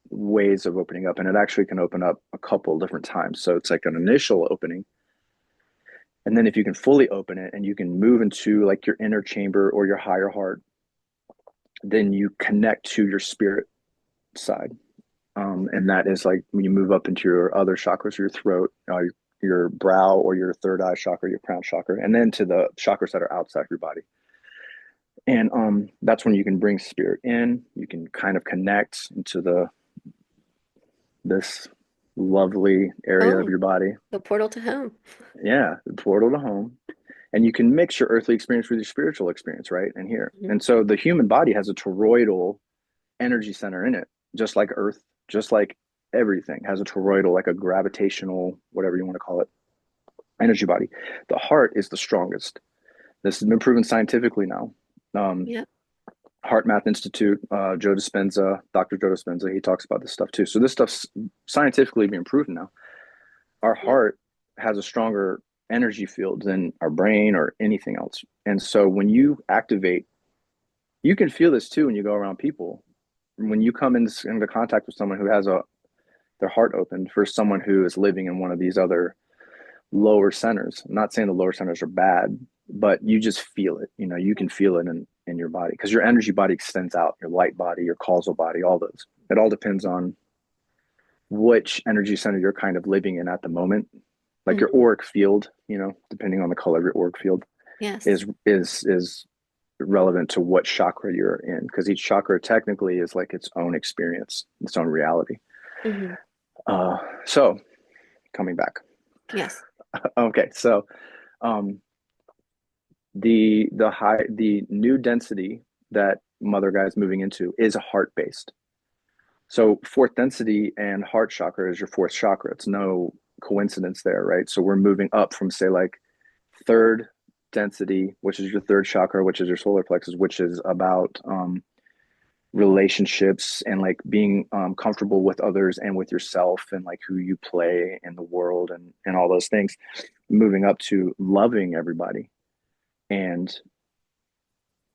ways of opening up, and it actually can open up a couple different times. So it's like an initial opening, and then if you can fully open it and you can move into like your inner chamber or your higher heart, then you connect to your spirit side. And that is like when you move up into your other chakras, your throat, your brow, or your third eye chakra, your crown chakra, and then to the chakras that are outside your body. And that's when you can bring spirit in. You can kind of connect into this lovely area of Home. your body. The portal to home. Yeah, the portal to home. And you can mix your earthly experience with your spiritual experience, right? And here. Hmm. And so the human body has a toroidal energy center in it, just like Earth, just like everything has a toroidal, like a gravitational, whatever you want to call it, energy body. The heart is the strongest. This has been proven scientifically now. Um, Yeah. Heart Math Institute, Joe Dispenza, Dr. Joe Dispenza, he talks about this stuff too. So this stuff's scientifically being proven now. Our Yeah. heart has a stronger energy field than our brain or anything else. And so when you activate, you can feel this too when you go around people. When you come into contact with someone who has their heart opened for someone who is living in one of these other lower centers. I'm not saying the lower centers are bad, but you just feel it. You can feel it in your body, because your energy body extends out, your light body, your causal body, all those. It all depends on which energy center you're kind of living in at the moment. Like your Hmm. auric field, depending on the color of your auric field, Yes. is relevant to what chakra you're in, because each chakra technically is like its own experience, its own reality. Hmm. So coming back, Yes. okay, so um, the new density that Mother Gaia is moving into is heart based. So fourth density and heart chakra is your fourth chakra. It's no coincidence there, right? So we're moving up from, say, like third density, which is your third chakra, which is your solar plexus, which is about relationships and like being comfortable with others and with yourself, and like who you play in the world, and all those things. Moving up to loving everybody. And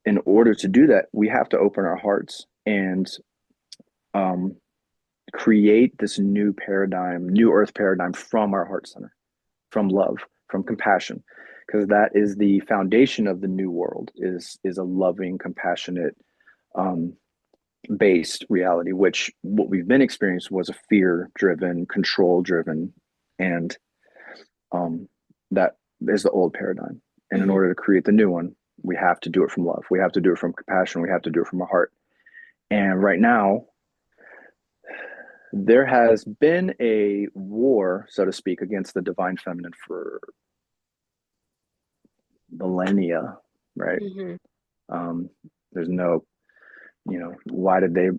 in order to do that, we have to open our hearts and um, create this new paradigm, new earth paradigm from our heart center, from love, from compassion, because that is the foundation of the new world. Is a loving, compassionate, um, based reality. Which what we've been experiencing was a fear driven, control driven, and um, that is the old paradigm. And in Hmm. order to create the new one, we have to do it from love. We have to do it from compassion. We have to do it from our heart. And right now, there has been a war, so to speak, against the divine feminine for millennia, right? Hmm. Um, there's no, why did they?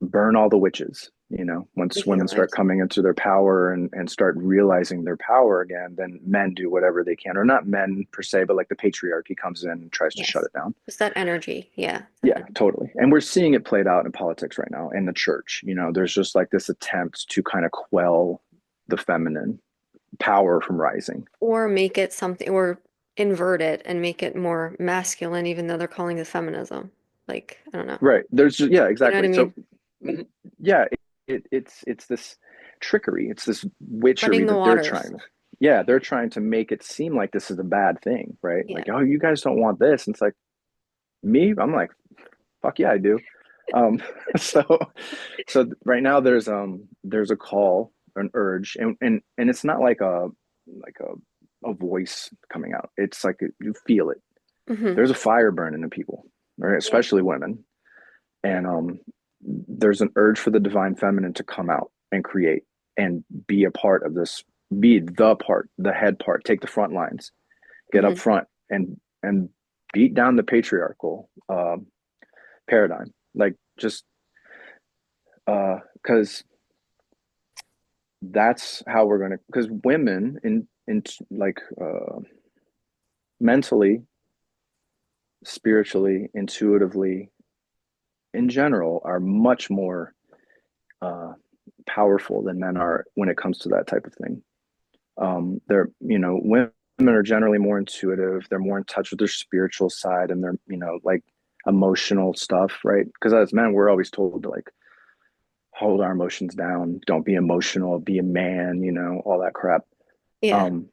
burn all the witches. The Once women start healers. coming into their power and start realizing their power again, then men do whatever they can, or not men per se, but like the patriarchy comes in and tries to shut Yes. it down. Just that energy. Yeah. That Yeah, totally. And we're seeing it played out in politics right now, in the church. There's just like this attempt to kind of quell the feminine power from rising. or make it something, or invert it and make it more masculine, even though they're calling it feminism. Like, I don't know. Right. There's just, yeah, You know what I exactly. So mean? yeah, it's this trickery. It's this witchery Muddying the that they're waters. trying to, yeah, they're trying to make it seem like this is a bad thing, right? Yeah. Like, oh, you guys don't want this. And it's like me, I'm like, fuck yeah, I do. Um, so right now there's a call, an urge, and it's not like a voice coming out. It's like you feel it. Hmm. There's a fire burning in people, right? Yeah. Especially women. And there's an urge for the divine feminine to come out and create and be a part of this, be the part, the head part, take the front lines, get up Hmm. front and beat down the patriarchal paradigm. Like just because that's how we're going to, because women in like mentally, spiritually, intuitively, in general, are much more uh, powerful than men are when it comes to that type of thing. Women are generally more intuitive. They're more in touch with their spiritual side and their, like emotional stuff, right? Because as men, we're always told to like hold our emotions down, don't be emotional, be a man, all that crap. Yeah. Um,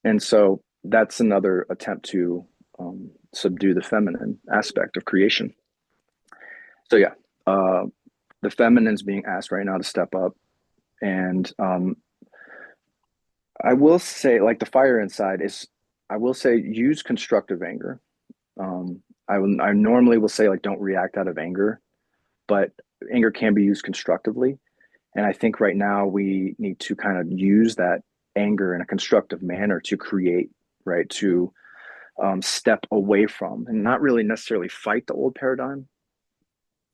and so that's another attempt to subdue the feminine aspect of creation. So yeah, uh, the feminine's being asked right now to step up, and I will say, like the fire inside is, I will say, use constructive anger. I normally will say like don't react out of anger, but anger can be used constructively, and I think right now we need to kind of use that anger in a constructive manner to create, right? To step away from, and not really necessarily fight the old paradigm,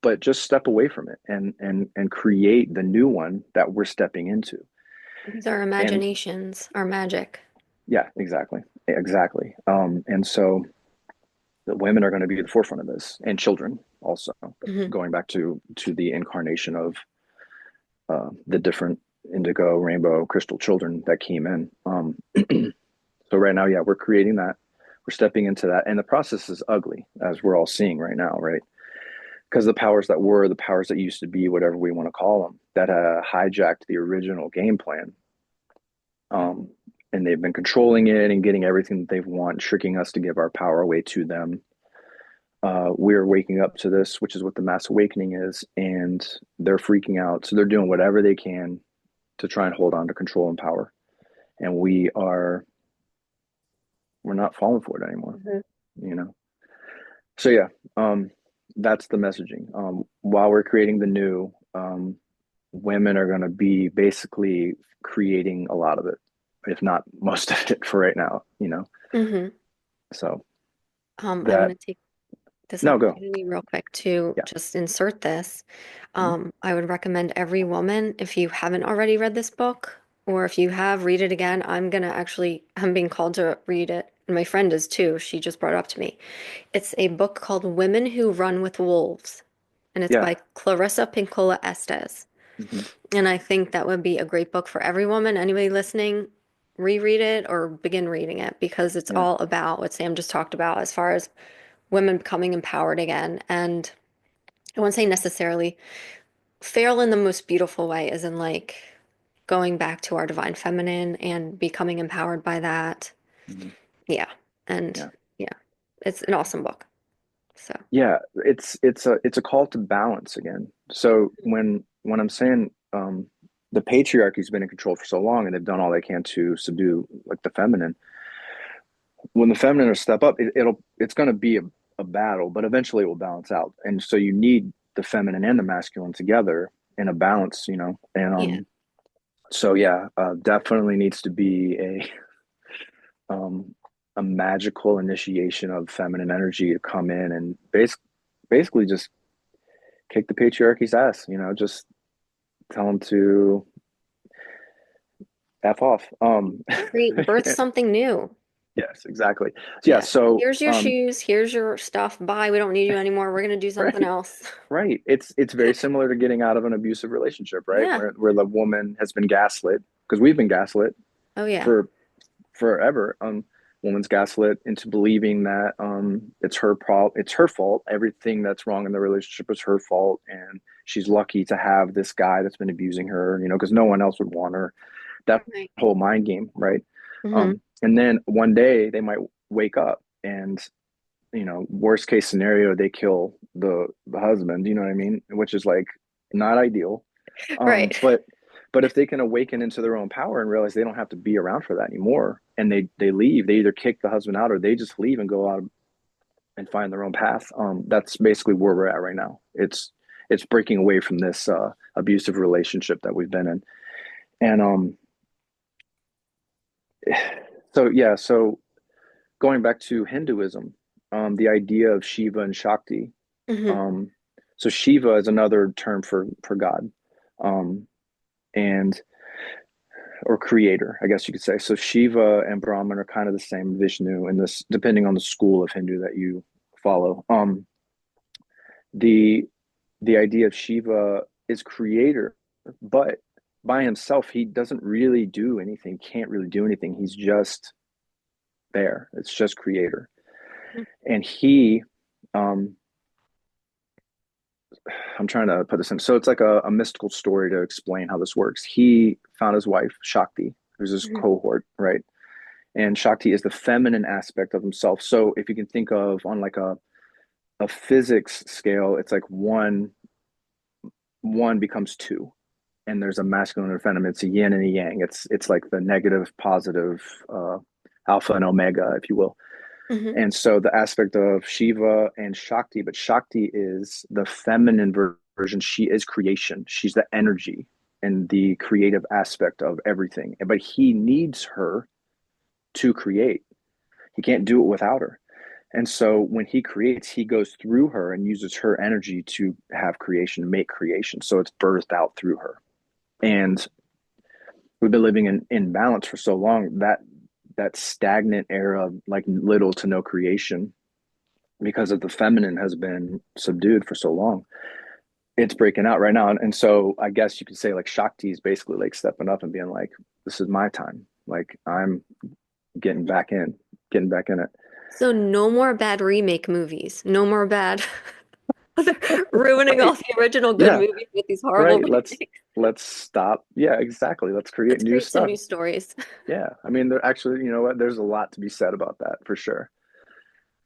but just step away from it and create the new one that we're stepping into. Use our And imaginations, our magic. yeah, exactly. And so the women are going to be at the forefront of this, and children also, Hmm. going back to the incarnation of the different indigo, rainbow, crystal children that came in. So right now, yeah, we're creating that. We're stepping into that, and the process is ugly, as we're all seeing right now, right? Because the powers that were, the powers that used to be, whatever we want to call them, that hijacked the original game plan, um, and they've been controlling it and getting everything that they want, tricking us to give our power away to them. We're waking up to this, which is what the mass awakening is, and they're freaking out. So they're doing whatever they can to try and hold on to control and power. And we're not falling for it anymore, Hmm. you know? So yeah, that's the messaging. While we're creating the new, women are going to be basically creating a lot of it, if not most of it for right now. Hmm. So I want that, to take this no, go. opportunity real quick to Yeah. just insert this. Mhm. I would recommend every woman, if you haven't already read this book, or if you have, read it again. I'm being called to read it, and my friend is too. She just brought it up to me. It's a book called Women Who Run with Wolves, and it's Yeah. by Clarissa Pinkola Estes. Hmm. And I think that would be a great book for every woman. Anybody listening, reread it or begin reading it because it's Yeah. all about what Sam just talked about as far as women becoming empowered again. And I wouldn't say necessarily feral in the most beautiful way, as in like going back to our divine feminine and becoming empowered by that. Hmm. Yeah. And Yeah. yeah, it's an awesome book. So, Yeah. It's a call to balance again. So when I'm saying the patriarchy's been in control for so long and they've done all they can to subdue like the feminine, when the feminine will step up, it's going to be a battle, but eventually it will balance out. And so you need the feminine and the masculine together in a balance. And yeah. so yeah, definitely needs to be um a magical initiation of feminine energy to come in and basically just kick the patriarchy's ass, just tell them to F off. Create, birth something new. Yes, exactly. Yeah, Yeah. so Here's your shoes. Here's your stuff. Bye. We don't need you anymore. We're gonna do something right, else. right. It's very similar to getting out of an abusive relationship, right? Yeah. Where the woman has been gaslit, because we've been gaslit Oh yeah. for forever. Woman's gaslit into believing that it's her problem, it's her fault. Everything that's wrong in the relationship is her fault, and she's lucky to have this guy that's been abusing her, because no one else would want her. That Right. whole mind game, right? Hmm. And then one day they might wake up and, worst case scenario, they kill the husband, you know what I mean? Which is like not ideal. Right. But if they can awaken into their own power and realize they don't have to be around for that anymore, and they leave, they either kick the husband out or they just leave and go out and find their own path. That's basically where we're at right now. It's breaking away from this abusive relationship that we've been in. And so yeah, so going back to Hinduism, the idea of Shiva and Shakti. Hmm. Um, so Shiva is another term for God, um, and or creator, I guess you could say. So Shiva and Brahman are kind of the same. Vishnu, and this depending on the school of Hindu that you follow. The the idea of Shiva is creator, but by himself he doesn't really do anything. Can't really do anything. He's just there. It's just creator, and he um, I'm trying to put this in. So it's like a mystical story to explain how this works. He found his wife, Shakti, who's his Hmm. cohort, right? And Shakti is the feminine aspect of himself. So if you can think of on like a physics scale, it's like one becomes two. And there's a masculine and a feminine. It's a yin and a yang. It's like the negative, positive, alpha and omega, if you will. Hmm. And so the aspect of Shiva and Shakti, but Shakti is the feminine version. She is creation. She's the energy and the creative aspect of everything. But he needs her to create. He can't do it without her. And so when he creates, he goes through her and uses her energy to have creation, make creation. So it's birthed out through her. And we've been living in balance for so long that that stagnant era of like little to no creation because of the feminine has been subdued for so long. It's breaking out right now. And so I guess you could say like Shakti is basically like stepping up and being like, this is my time. Like I'm getting back in, getting back in it. So no more bad remake movies. No more bad. They're ruining all Right. the original good Yeah. movies with these horrible Right. remakes. Let's stop. Yeah, exactly. Let's create Let's new create some stuff. new stories. Yeah. I mean, there actually, you know what? There's a lot to be said about that for sure.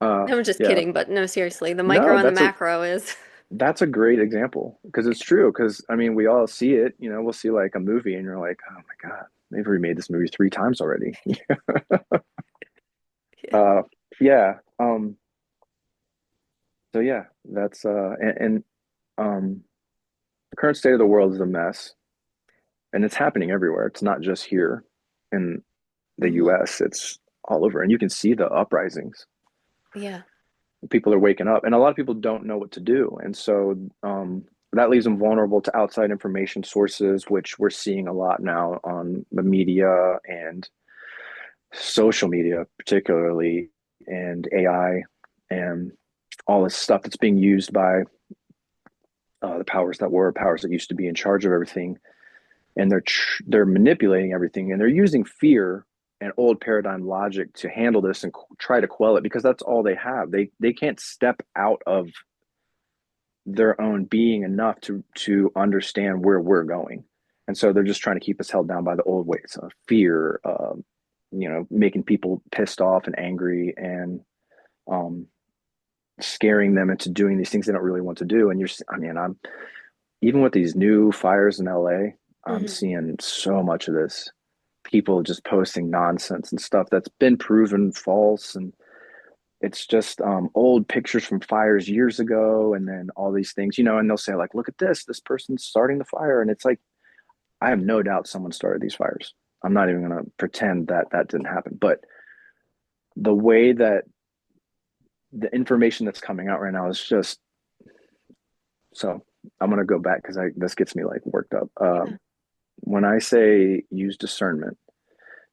I'm just Yeah. kidding, but no, seriously, the micro No, and the macro is. that's a great example because it's true. Because I mean, we all see it. We'll see like a movie, and you're like, oh my god, they've remade this movie three times already. Yeah. uh, yeah. So yeah, that's and the current state of the world is a mess, and it's happening everywhere. It's not just here in the Hmm. U.S. It's all over, and you can see the uprisings. Yeah. People are waking up, and a lot of people don't know what to do, and so that leaves them vulnerable to outside information sources, which we're seeing a lot now on the media and social media, particularly, and AI, and all this stuff that's being used by the powers that used to be in charge of everything, and they're manipulating everything, and they're using fear and old paradigm logic to handle this and try to quell it because that's all they have. They can't step out of their own being enough to understand where we're going, and so they're just trying to keep us held down by the old ways of fear, making people pissed off and angry, and um, scaring them into doing these things they don't really want to do. And I mean, I'm even with these new fires in LA, I'm Hmm. seeing so much of this. People just posting nonsense and stuff that's been proven false, and it's just old pictures from fires years ago, and then all these things, and they'll say like, "Look at this person's starting the fire," and it's like, I have no doubt someone started these fires. I'm not even going to pretend that that didn't happen, but the way that the information that's coming out right now is just so. I'm gonna go back because I this gets me like worked up. Yeah. When I say use discernment,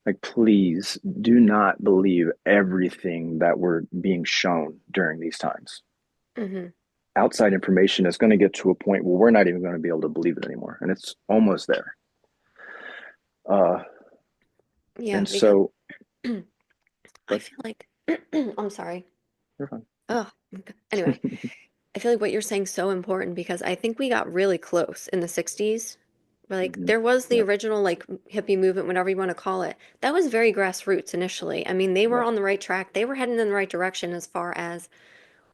like please do not believe everything that we're being shown during these times. Hmm. Outside information is going to get to a point where we're not even going to be able to believe it anymore, and it's almost there. Uh, Yeah, and because so, I but feel like I'm sorry. you're fine. Oh, anyway, I feel like what you're saying is so important because I think we got really close in the 60s. Like Hmm. there was the Yep. original like hippie movement, whatever you want to call it. That was very grassroots initially. I mean, they were Yep. on the right track. They were heading in the right direction as far as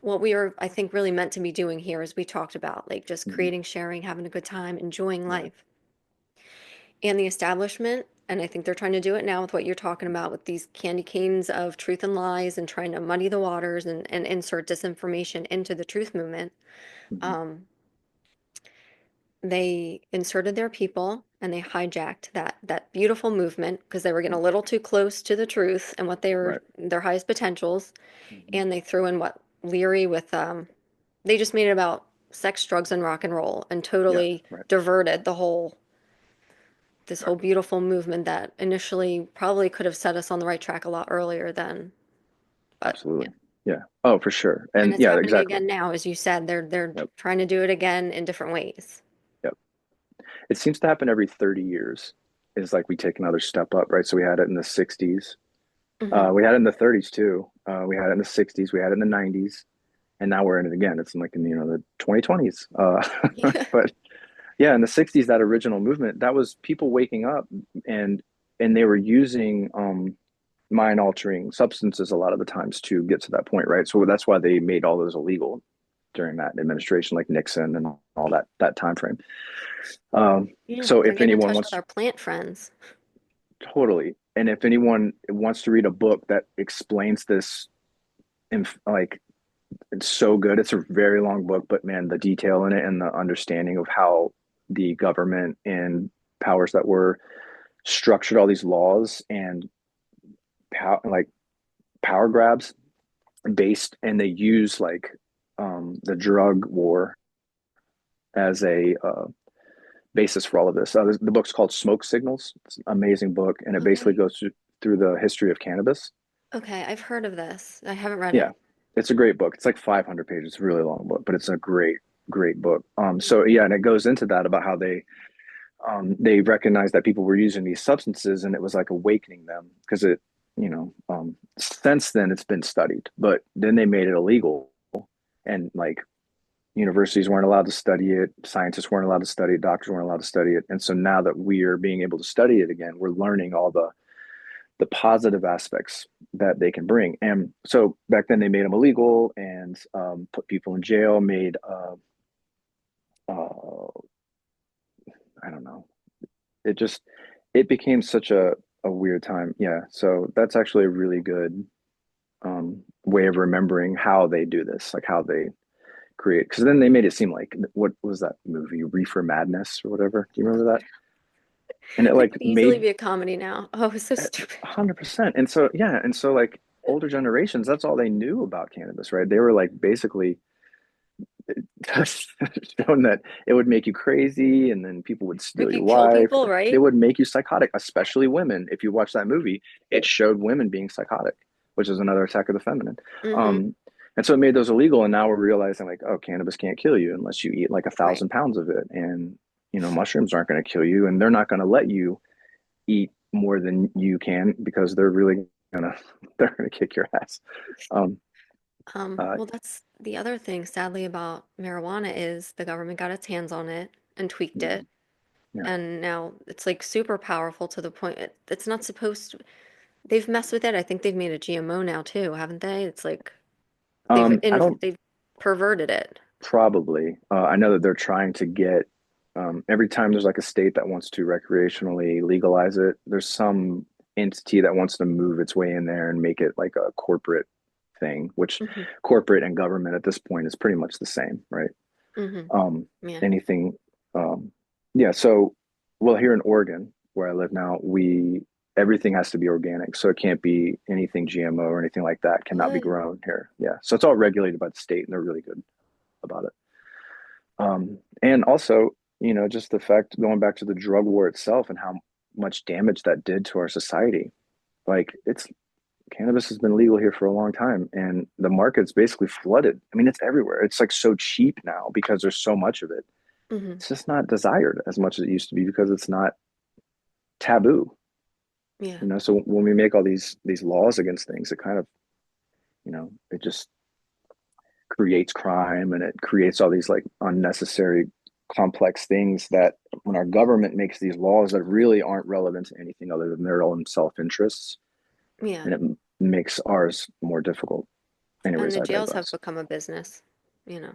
what we are, I think, really meant to be doing here, as we talked about, like just Hmm. creating, sharing, having a good time, enjoying Right. life. And the establishment, and I think they're trying to do it now with what you're talking about with these candy canes of truth and lies and trying to muddy the waters and insert disinformation into the truth movement. Hmm. Um, they inserted their people and they hijacked that beautiful movement because they were getting a little too close to the truth and what they were Right. their highest potentials, Hmm. and they threw in what Leary with they just made it about sex, drugs, and rock and roll and Yeah. totally Right. diverted the whole this whole Exactly. beautiful movement that initially probably could have set us on the right track a lot earlier then. But yeah. Absolutely. Yeah. Oh, for sure. And And it's yeah, happening exactly. again now, as you said. They're Yep. trying to do it again in different ways. Yep. It seems to happen every 30 years. Is like we take another step up, right? So we had it in the 60s. Hmm. We had it in the 30s too. We had it in the 60s. We had it in the 90s, and now we're in it again. It's like in the 2020s. Yeah. But yeah, in the 60s, that original movement, that was people waking up and they were using mind altering substances a lot of the times to get to that point, right? So that's why they made all those illegal during that administration, like Nixon and all that time frame. Um, Yeah. so They're if getting in anyone touch with wants our plant friends. totally, and if anyone wants to read a book that explains this, like it's so good. It's a very long book, but man, the detail in it and the understanding of how the government and powers that were structured all these laws and like power grabs based, and they use like the drug war as a basis for all of this. The book's called Smoke Signals. It's an amazing book, and it basically Okay. goes through the history of cannabis. Okay. I've heard of this. I haven't read Yeah, it. it's a great book. It's like 500 pages. It's a really long book, but it's a great book. So Mhm. yeah, and it goes into that about how they recognized that people were using these substances, and it was like awakening them because since then it's been studied, but then they made it illegal, and like universities weren't allowed to study it, scientists weren't allowed to study it, doctors weren't allowed to study it, and so now that we are being able to study it again, we're learning all the positive aspects that they can bring. And so back then they made them illegal and put people in jail, made I don't know, it just it became such a weird time. Yeah, so that's actually a really good way of remembering how they do this, like how they create. Because then they made it seem like, what was that movie, Reefer Madness or whatever? Do you remember that? And it It like could easily made be a comedy now. Oh, it's so stupid. 100%. And so yeah, and so like older generations, that's all they knew about cannabis, right? They were like basically shown that it would make you crazy, and then people would We steal your could kill wife. people, They right? would make you psychotic, especially women. If you watch that movie, it showed women being psychotic, which is another attack of the feminine. Mm-hmm. um and so it made those illegal, and now we're realizing like, oh, cannabis can't kill you unless you eat like a Right. thousand pounds of it, and mushrooms aren't going to kill you, and they're not going to let you eat more than you can because they're really gonna they're gonna kick your ass. um Well, that's the other thing, sadly, about marijuana is the government got its hands on it and tweaked yeah, it. yeah. And now it's like super powerful to the point it's not supposed to. They've messed with it. I think they've made a GMO now too, haven't they? It's like I don't they've perverted it. probably. I know that they're trying to get, every time there's like a state that wants to recreationally legalize it, there's some entity that wants to move its way in there and make it like a corporate thing, which Hmm. corporate and government at this point is pretty much the same, right? Hmm. Um, Yeah. anything, yeah. So, well, here in Oregon, where I live now, we everything has to be organic, so it can't be anything GMO or anything like that. Cannot be Good. grown here. Yeah, so it's all regulated by the state, and they're really good about it. And also, just the fact going back to the drug war itself and how much damage that did to our society. Like it's cannabis has been legal here for a long time and the market's basically flooded. I mean, it's everywhere. It's like so cheap now because there's so much of it. Hmm. It's just not desired as much as it used to be because it's not taboo. Yeah. So when we make all these laws against things, it kind of, it just creates crime and it creates all these like unnecessary complex things that when our government makes these laws that really aren't relevant to anything other than their own self-interests, Yeah. and it makes ours more difficult. And Anyways, the I jails have digress. become a business, you know.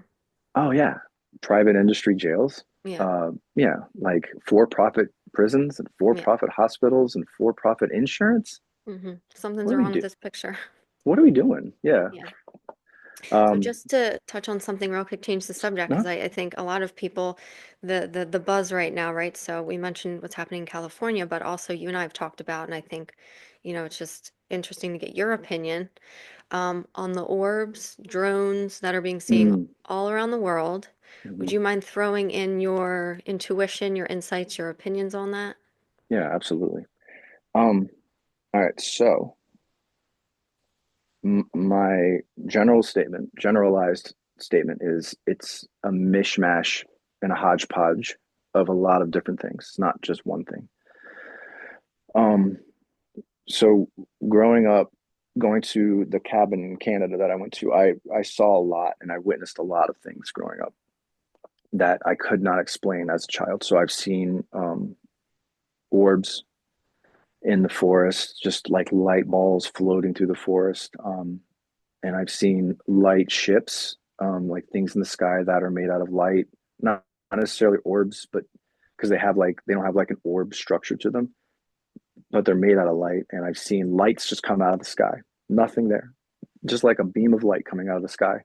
Oh yeah, private industry jails. Yeah. Yeah, like for-profit prisons and Yeah. for-profit hospitals and for-profit insurance. Something's What do we wrong with do? this picture. What are we doing? Yeah. Yeah. So Um, just to touch on something real quick, change the subject, because no. I think a lot of people, the buzz right now, right? So we mentioned what's happening in California, but also you and I have talked about, and I think, it's just interesting to get your opinion on the orbs, drones that are being seen Mm, all around the world. Would mhm. you mind throwing in your intuition, your insights, your opinions on that? Yeah, absolutely. Um, all right, so my generalized statement is it's a mishmash and a hodgepodge of a lot of different things. It's not just one thing. Um, so growing up, going to the cabin in Canada that I went to, I saw a lot and I witnessed a lot of things growing up that I could not explain as a child. So I've seen orbs in the forest, just like light balls floating through the forest. And I've seen light ships, like things in the sky that are made out of light, not necessarily orbs, but because they don't have like an orb structure to them, but they're made out of light. And I've seen lights just come out of the sky, nothing there, just like a beam of light coming out of the sky.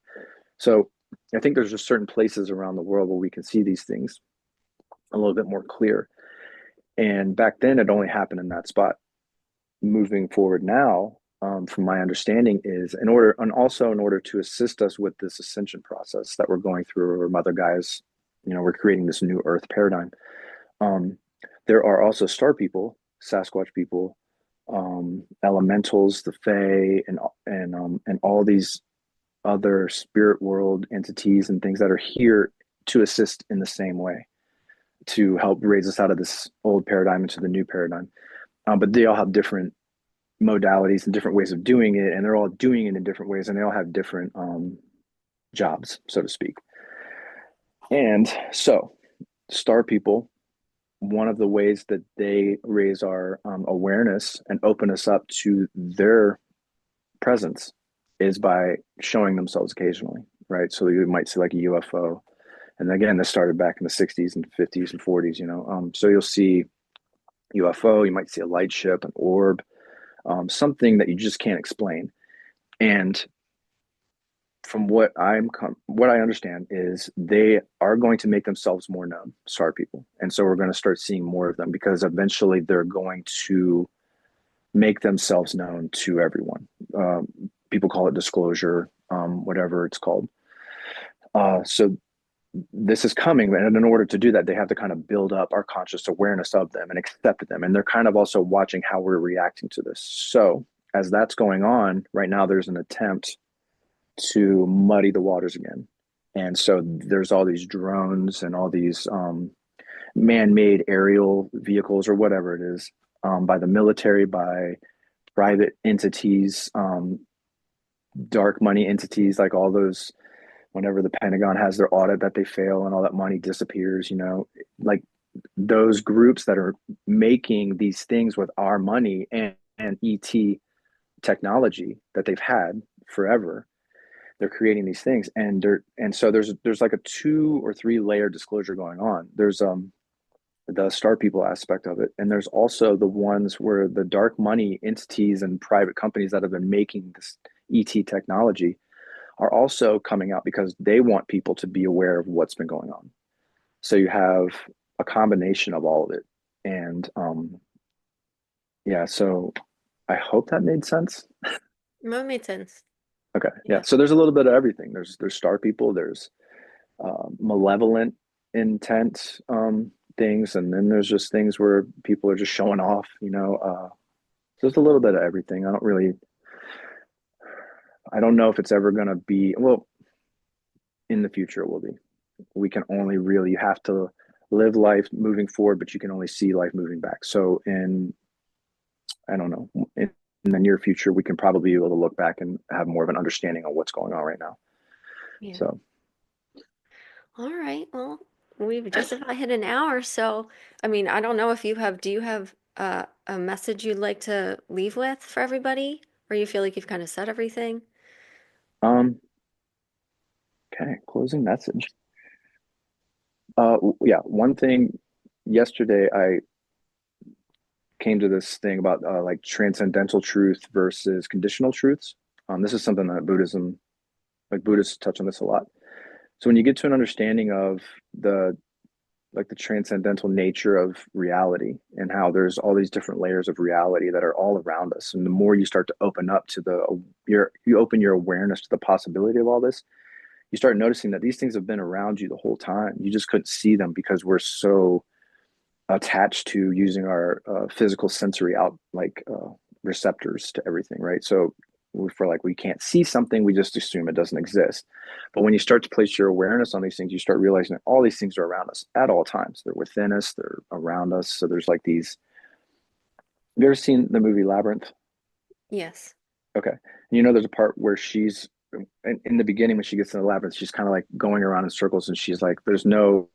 So I think there's just certain places around the world where we can see these things a little bit more clear. And back then, it only happened in that spot. Moving forward now, from my understanding, is in order, and also in order to assist us with this ascension process that we're going through, or Mother Gaia's, we're creating this new Earth paradigm. Um, there are also star people, Sasquatch people, elementals, the Fae, and all these other spirit world entities and things that are here to assist in the same way to help raise us out of this old paradigm into the new paradigm. But they all have different modalities and different ways of doing it, and they're all doing it in different ways, and they all have different jobs, so to speak. And so, star people, one of the ways that they raise our awareness and open us up to their presence is by showing themselves occasionally, right? So you might see like a UFO, and again, this started back in the '60s and '50s and '40s. So you'll see UFO, you might see a light ship, an orb, something that you just can't explain. And from what I understand is they are going to make themselves more known, star people, and so we're going to start seeing more of them because eventually they're going to make themselves known to everyone. People call it disclosure, whatever it's called. So this is coming, and in order to do that, they have to kind of build up our conscious awareness of them and accept them, and they're kind of also watching how we're reacting to this. So as that's going on right now, there's an attempt to muddy the waters again. And so there's all these drones and all these man-made aerial vehicles or whatever it is, by the military, by private entities, dark money entities, like all those. Whenever the Pentagon has their audit that they fail and all that money disappears, like those groups that are making these things with our money and ET technology that they've had forever, they're creating these things, and so there's like a 2 or 3 layer disclosure going on. There's the star people aspect of it, and there's also the ones where the dark money entities and private companies that have been making this ET technology are also coming out because they want people to be aware of what's been going on. So you have a combination of all of it, and yeah, so I hope that made sense. That made sense. Okay, yeah. Yeah. So there's a little bit of everything. There's star people. There's malevolent intent things, and then there's just things where people are just showing off, just a little bit of everything. I don't know if it's ever going to be, well, in the future it will be. We can only really, you have to live life moving forward, but you can only see life moving back. So I don't know, in the near future, we can probably be able to look back and have more of an understanding of what's going on right now. Yeah. So, All right. Well, we've just about hit an hour, so I mean, I don't know if you have, do you have a message you'd like to leave with for everybody? Or you feel like you've kind of said everything? um, okay, closing message. Yeah, one thing yesterday I came to this thing about like transcendental truth versus conditional truths. This is something that Buddhists touch on this a lot. So when you get to an understanding of the the transcendental nature of reality and how there's all these different layers of reality that are all around us, and the more you start to open up to you open your awareness to the possibility of all this, you start noticing that these things have been around you the whole time. You just couldn't see them because we're so attached to using our physical sensory receptors to everything, right? So for like we can't see something, we just assume it doesn't exist. But when you start to place your awareness on these things, you start realizing that all these things are around us at all times. They're within us, they're around us. So there's like these. Have you ever seen the movie Labyrinth? Yes. Okay. And there's a part where she's in the beginning when she gets in the labyrinth, she's kind of like going around in circles, and she's like, there's no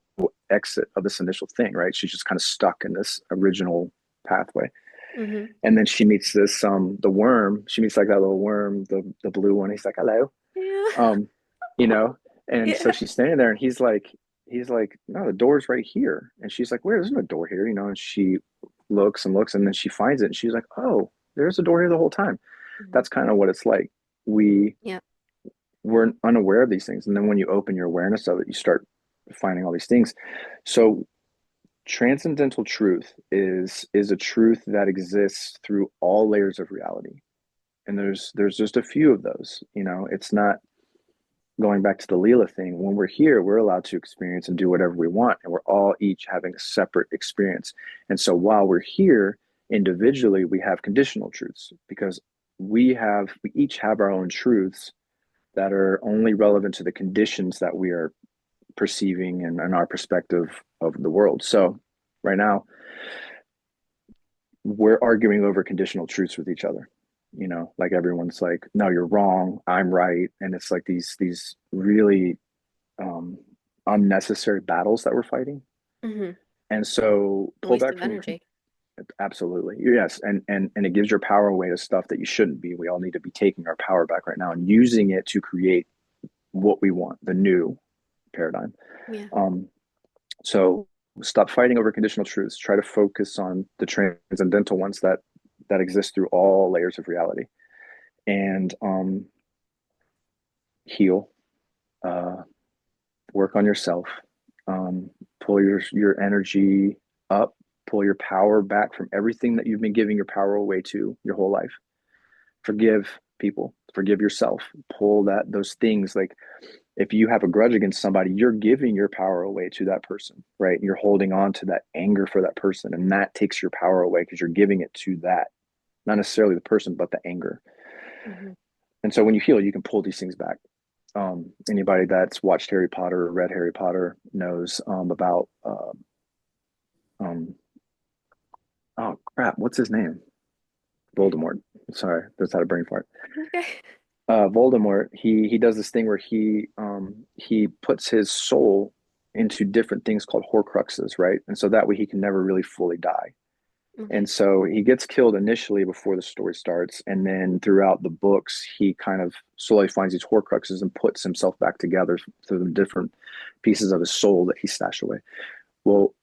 exit of this initial thing, right? She's just kind of stuck in this original pathway. Mm-hmm. And then she meets this the worm. She meets like that little worm, the blue one. He's like, hello. Yeah. Um, you know, and so Yeah. she's standing there and he's like, no, the door's right here. And she's like, where? There's no door here, and she looks and looks and then she finds it and she's like, oh, there's a door here the whole time. Mhm. That's kind of what it's like. We Yeah. we're unaware of these things. And then when you open your awareness of it, you start finding all these things. So transcendental truth is a truth that exists through all layers of reality. And there's just a few of those. It's not going back to the Leela thing. When we're here, we're allowed to experience and do whatever we want. And we're all each having a separate experience. And so while we're here individually, we have conditional truths because we each have our own truths that are only relevant to the conditions that we are perceiving and our perspective of the world. So right now, we're arguing over conditional truths with each other. Like everyone's like, no, you're wrong, I'm right. And it's like these really um, unnecessary battles that we're fighting. Mm-hmm. And so A pull waste back of from energy. absolutely. Yes. And it gives your power away to stuff that you shouldn't be. We all need to be taking our power back right now and using it to create what we want, the new paradigm. Yeah. Um, so stop fighting over conditional truths. Try to focus on the transcendental ones that exist through all layers of reality, and heal. Uh, Work on yourself. Um, Pull your energy up. Pull your power back from everything that you've been giving your power away to your whole life. Forgive people. Forgive yourself. Pull those things like if you have a grudge against somebody, you're giving your power away to that person, right? You're holding on to that anger for that person, and that takes your power away because you're giving it to that, not necessarily the person, but the anger. Mm-hmm. And so when you heal, you can pull these things back. Anybody that's watched Harry Potter or read Harry Potter knows about um, oh crap, what's his name? Voldemort. Sorry, that's not a brain fart. Okay. Voldemort, he does this thing where he puts his soul into different things called Horcruxes, right? And so that way he can never really fully die. And Okay. so he gets killed initially before the story starts, and then throughout the books, he kind of slowly finds these Horcruxes and puts himself back together through the different pieces of his soul that he stashed away. Well,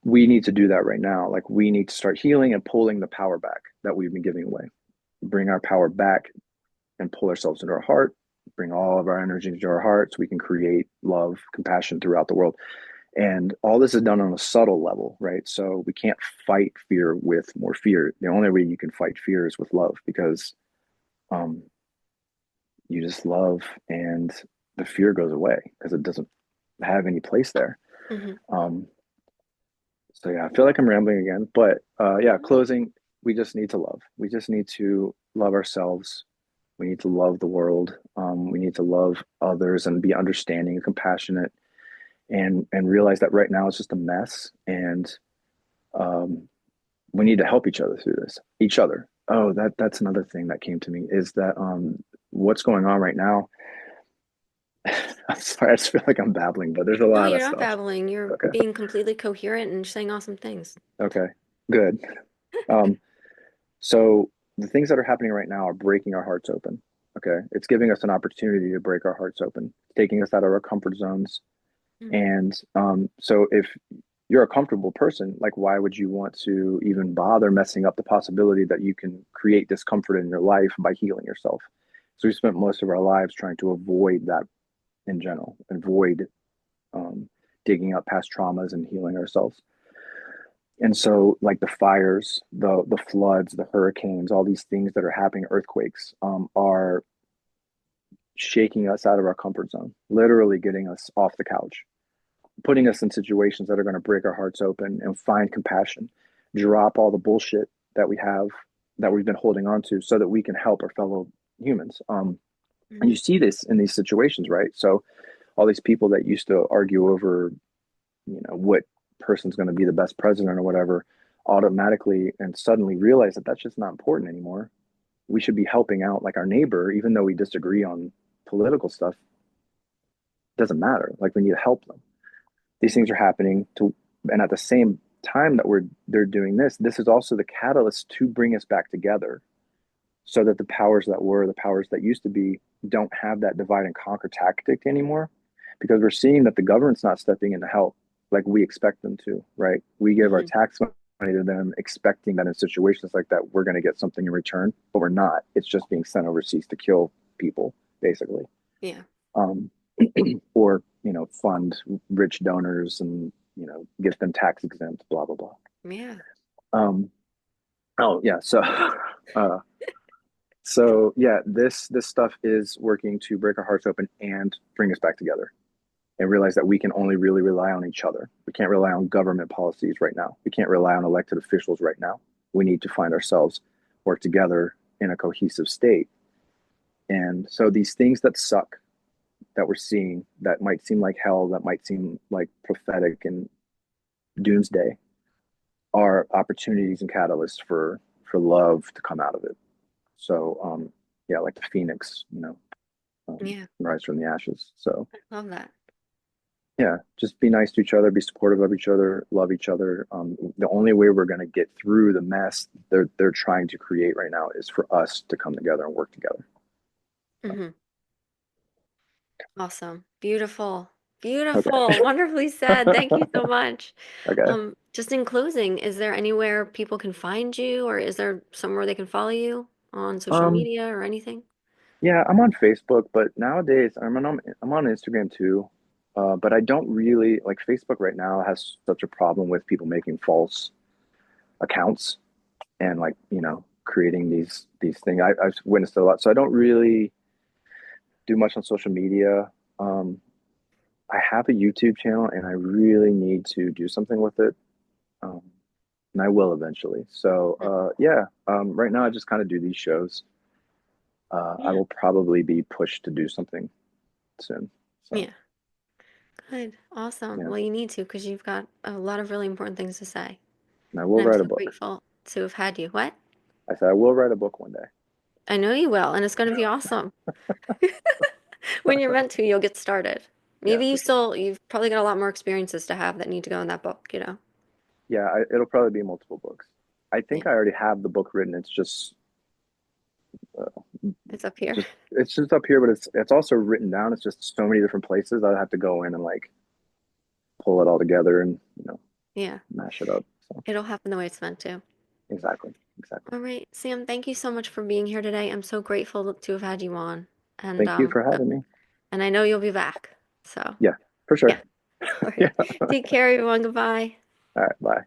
we need to do that right now. Like we need to start healing and pulling the power back that we've been giving away. Bring our power back and pull ourselves into our heart, bring all of our energy into our heart so we can create love, compassion throughout the world. And all this is done on a subtle level, right? So we can't fight fear with more fear. The only way you can fight fear is with love because um, you just love and the fear goes away because it doesn't. have any place there. Hmm. Um, so yeah, I feel like I'm rambling again, but yeah, No. closing, we just need to love. We just need to love ourselves. We need to love the world. We need to love others and be understanding and compassionate and realize that right now it's just a mess and um, we need to help each other through this. Each other. Oh, that's another thing that came to me is that what's going on right now. I'm sorry, I just feel like I'm babbling, but there's a No, lot you're of not stuff. babbling. You're Okay. being completely coherent and saying awesome things. Okay. Good. Um, so the things that are happening right now are breaking our hearts open. Okay. It's giving us an opportunity to break our hearts open, taking us out of our comfort zones. Mm. And so if you're a comfortable person, like why would you want to even bother messing up the possibility that you can create discomfort in your life by healing yourself? So we spent most of our lives trying to avoid that in general, avoid um, digging up past traumas and healing ourselves. And so, like the fires, the floods, the hurricanes, all these things that are happening, earthquakes, are shaking us out of our comfort zone, literally getting us off the couch, putting us in situations that are going to break our hearts open and find compassion, drop all the bullshit that we have that we've been holding on to, so that we can help our fellow humans. And you Hmm. see this in these situations, right? So all these people that used to argue over, what person's going to be the best president or whatever, automatically and suddenly realize that that's just not important anymore. We should be helping out like our neighbor, even though we disagree on political stuff. It doesn't matter. Like we need to help them. These things are happening to, and at the same time that they're doing this, this is also the catalyst to bring us back together, so that the powers that were, the powers that used to be, don't have that divide and conquer tactic anymore, because we're seeing that the government's not stepping in to help like we expect them to, right? We give our Hmm. tax money to them expecting that in situations like that we're going to get something in return, but we're not. It's just being sent overseas to kill people, basically. Yeah. um, or fund rich donors and get them tax exempt, blah blah blah. Yeah. um, oh yeah, so uh, yeah, this stuff is working to break our hearts open and bring us back together, and realize that we can only really rely on each other. We can't rely on government policies right now. We can't rely on elected officials right now. We need to find ourselves, work together in a cohesive state. And so these things that suck, that we're seeing, that might seem like hell, that might seem like prophetic and doomsday, are opportunities and catalysts for love to come out of it. So yeah, like the phoenix, Yeah. rise from the ashes. So Love that. yeah, just be nice to each other, be supportive of each other, love each other. The only way we're going to get through the mess they're trying to create right now is for us to come together and work together. So, Hmm. Awesome. Beautiful. okay. Beautiful. Wonderfully said. Thank you so much. Okay. Just in closing, is there anywhere people can find you, or is there somewhere they can follow you on social Um, media or anything? Yeah, I'm on Facebook, but nowadays I'm on Instagram too. But I don't really like Facebook right now has such a problem with people making false accounts and like, creating these things. I've witnessed it a lot. So I don't really do much on social media. Um, I have a YouTube channel and I really need to do something with it. Um, and I will eventually. So Mhm. yeah, right now I just kind of do these shows. I Yeah. will probably be pushed to do something soon. So Yeah. Good. Awesome. yeah. Well, you need to because you've got a lot of really important things to say. And I will And I'm write a so book. grateful to have had you. What? I said I will write a book one day. I know you will, and it's going to be awesome. When you're meant to, you'll get started. Yeah, Maybe for sure. you've probably got a lot more experiences to have that need to go in that book, you know? Yeah, it'll probably be multiple books. I Yeah. think I already have the book written. It's uh, It's up here. just up here, but it's also written down. It's just so many different places. I have to go in and like pull it all together and Yeah. mash it up. So It'll happen the way it's meant to. exactly, exactly. All right, Sam, thank you so much for being here today. I'm so grateful to have had you on. And Thank you for having me. and I know you'll be back. So, Yeah, for yeah. sure. All right. Yeah. Take care, everyone. Goodbye. All right. Bye.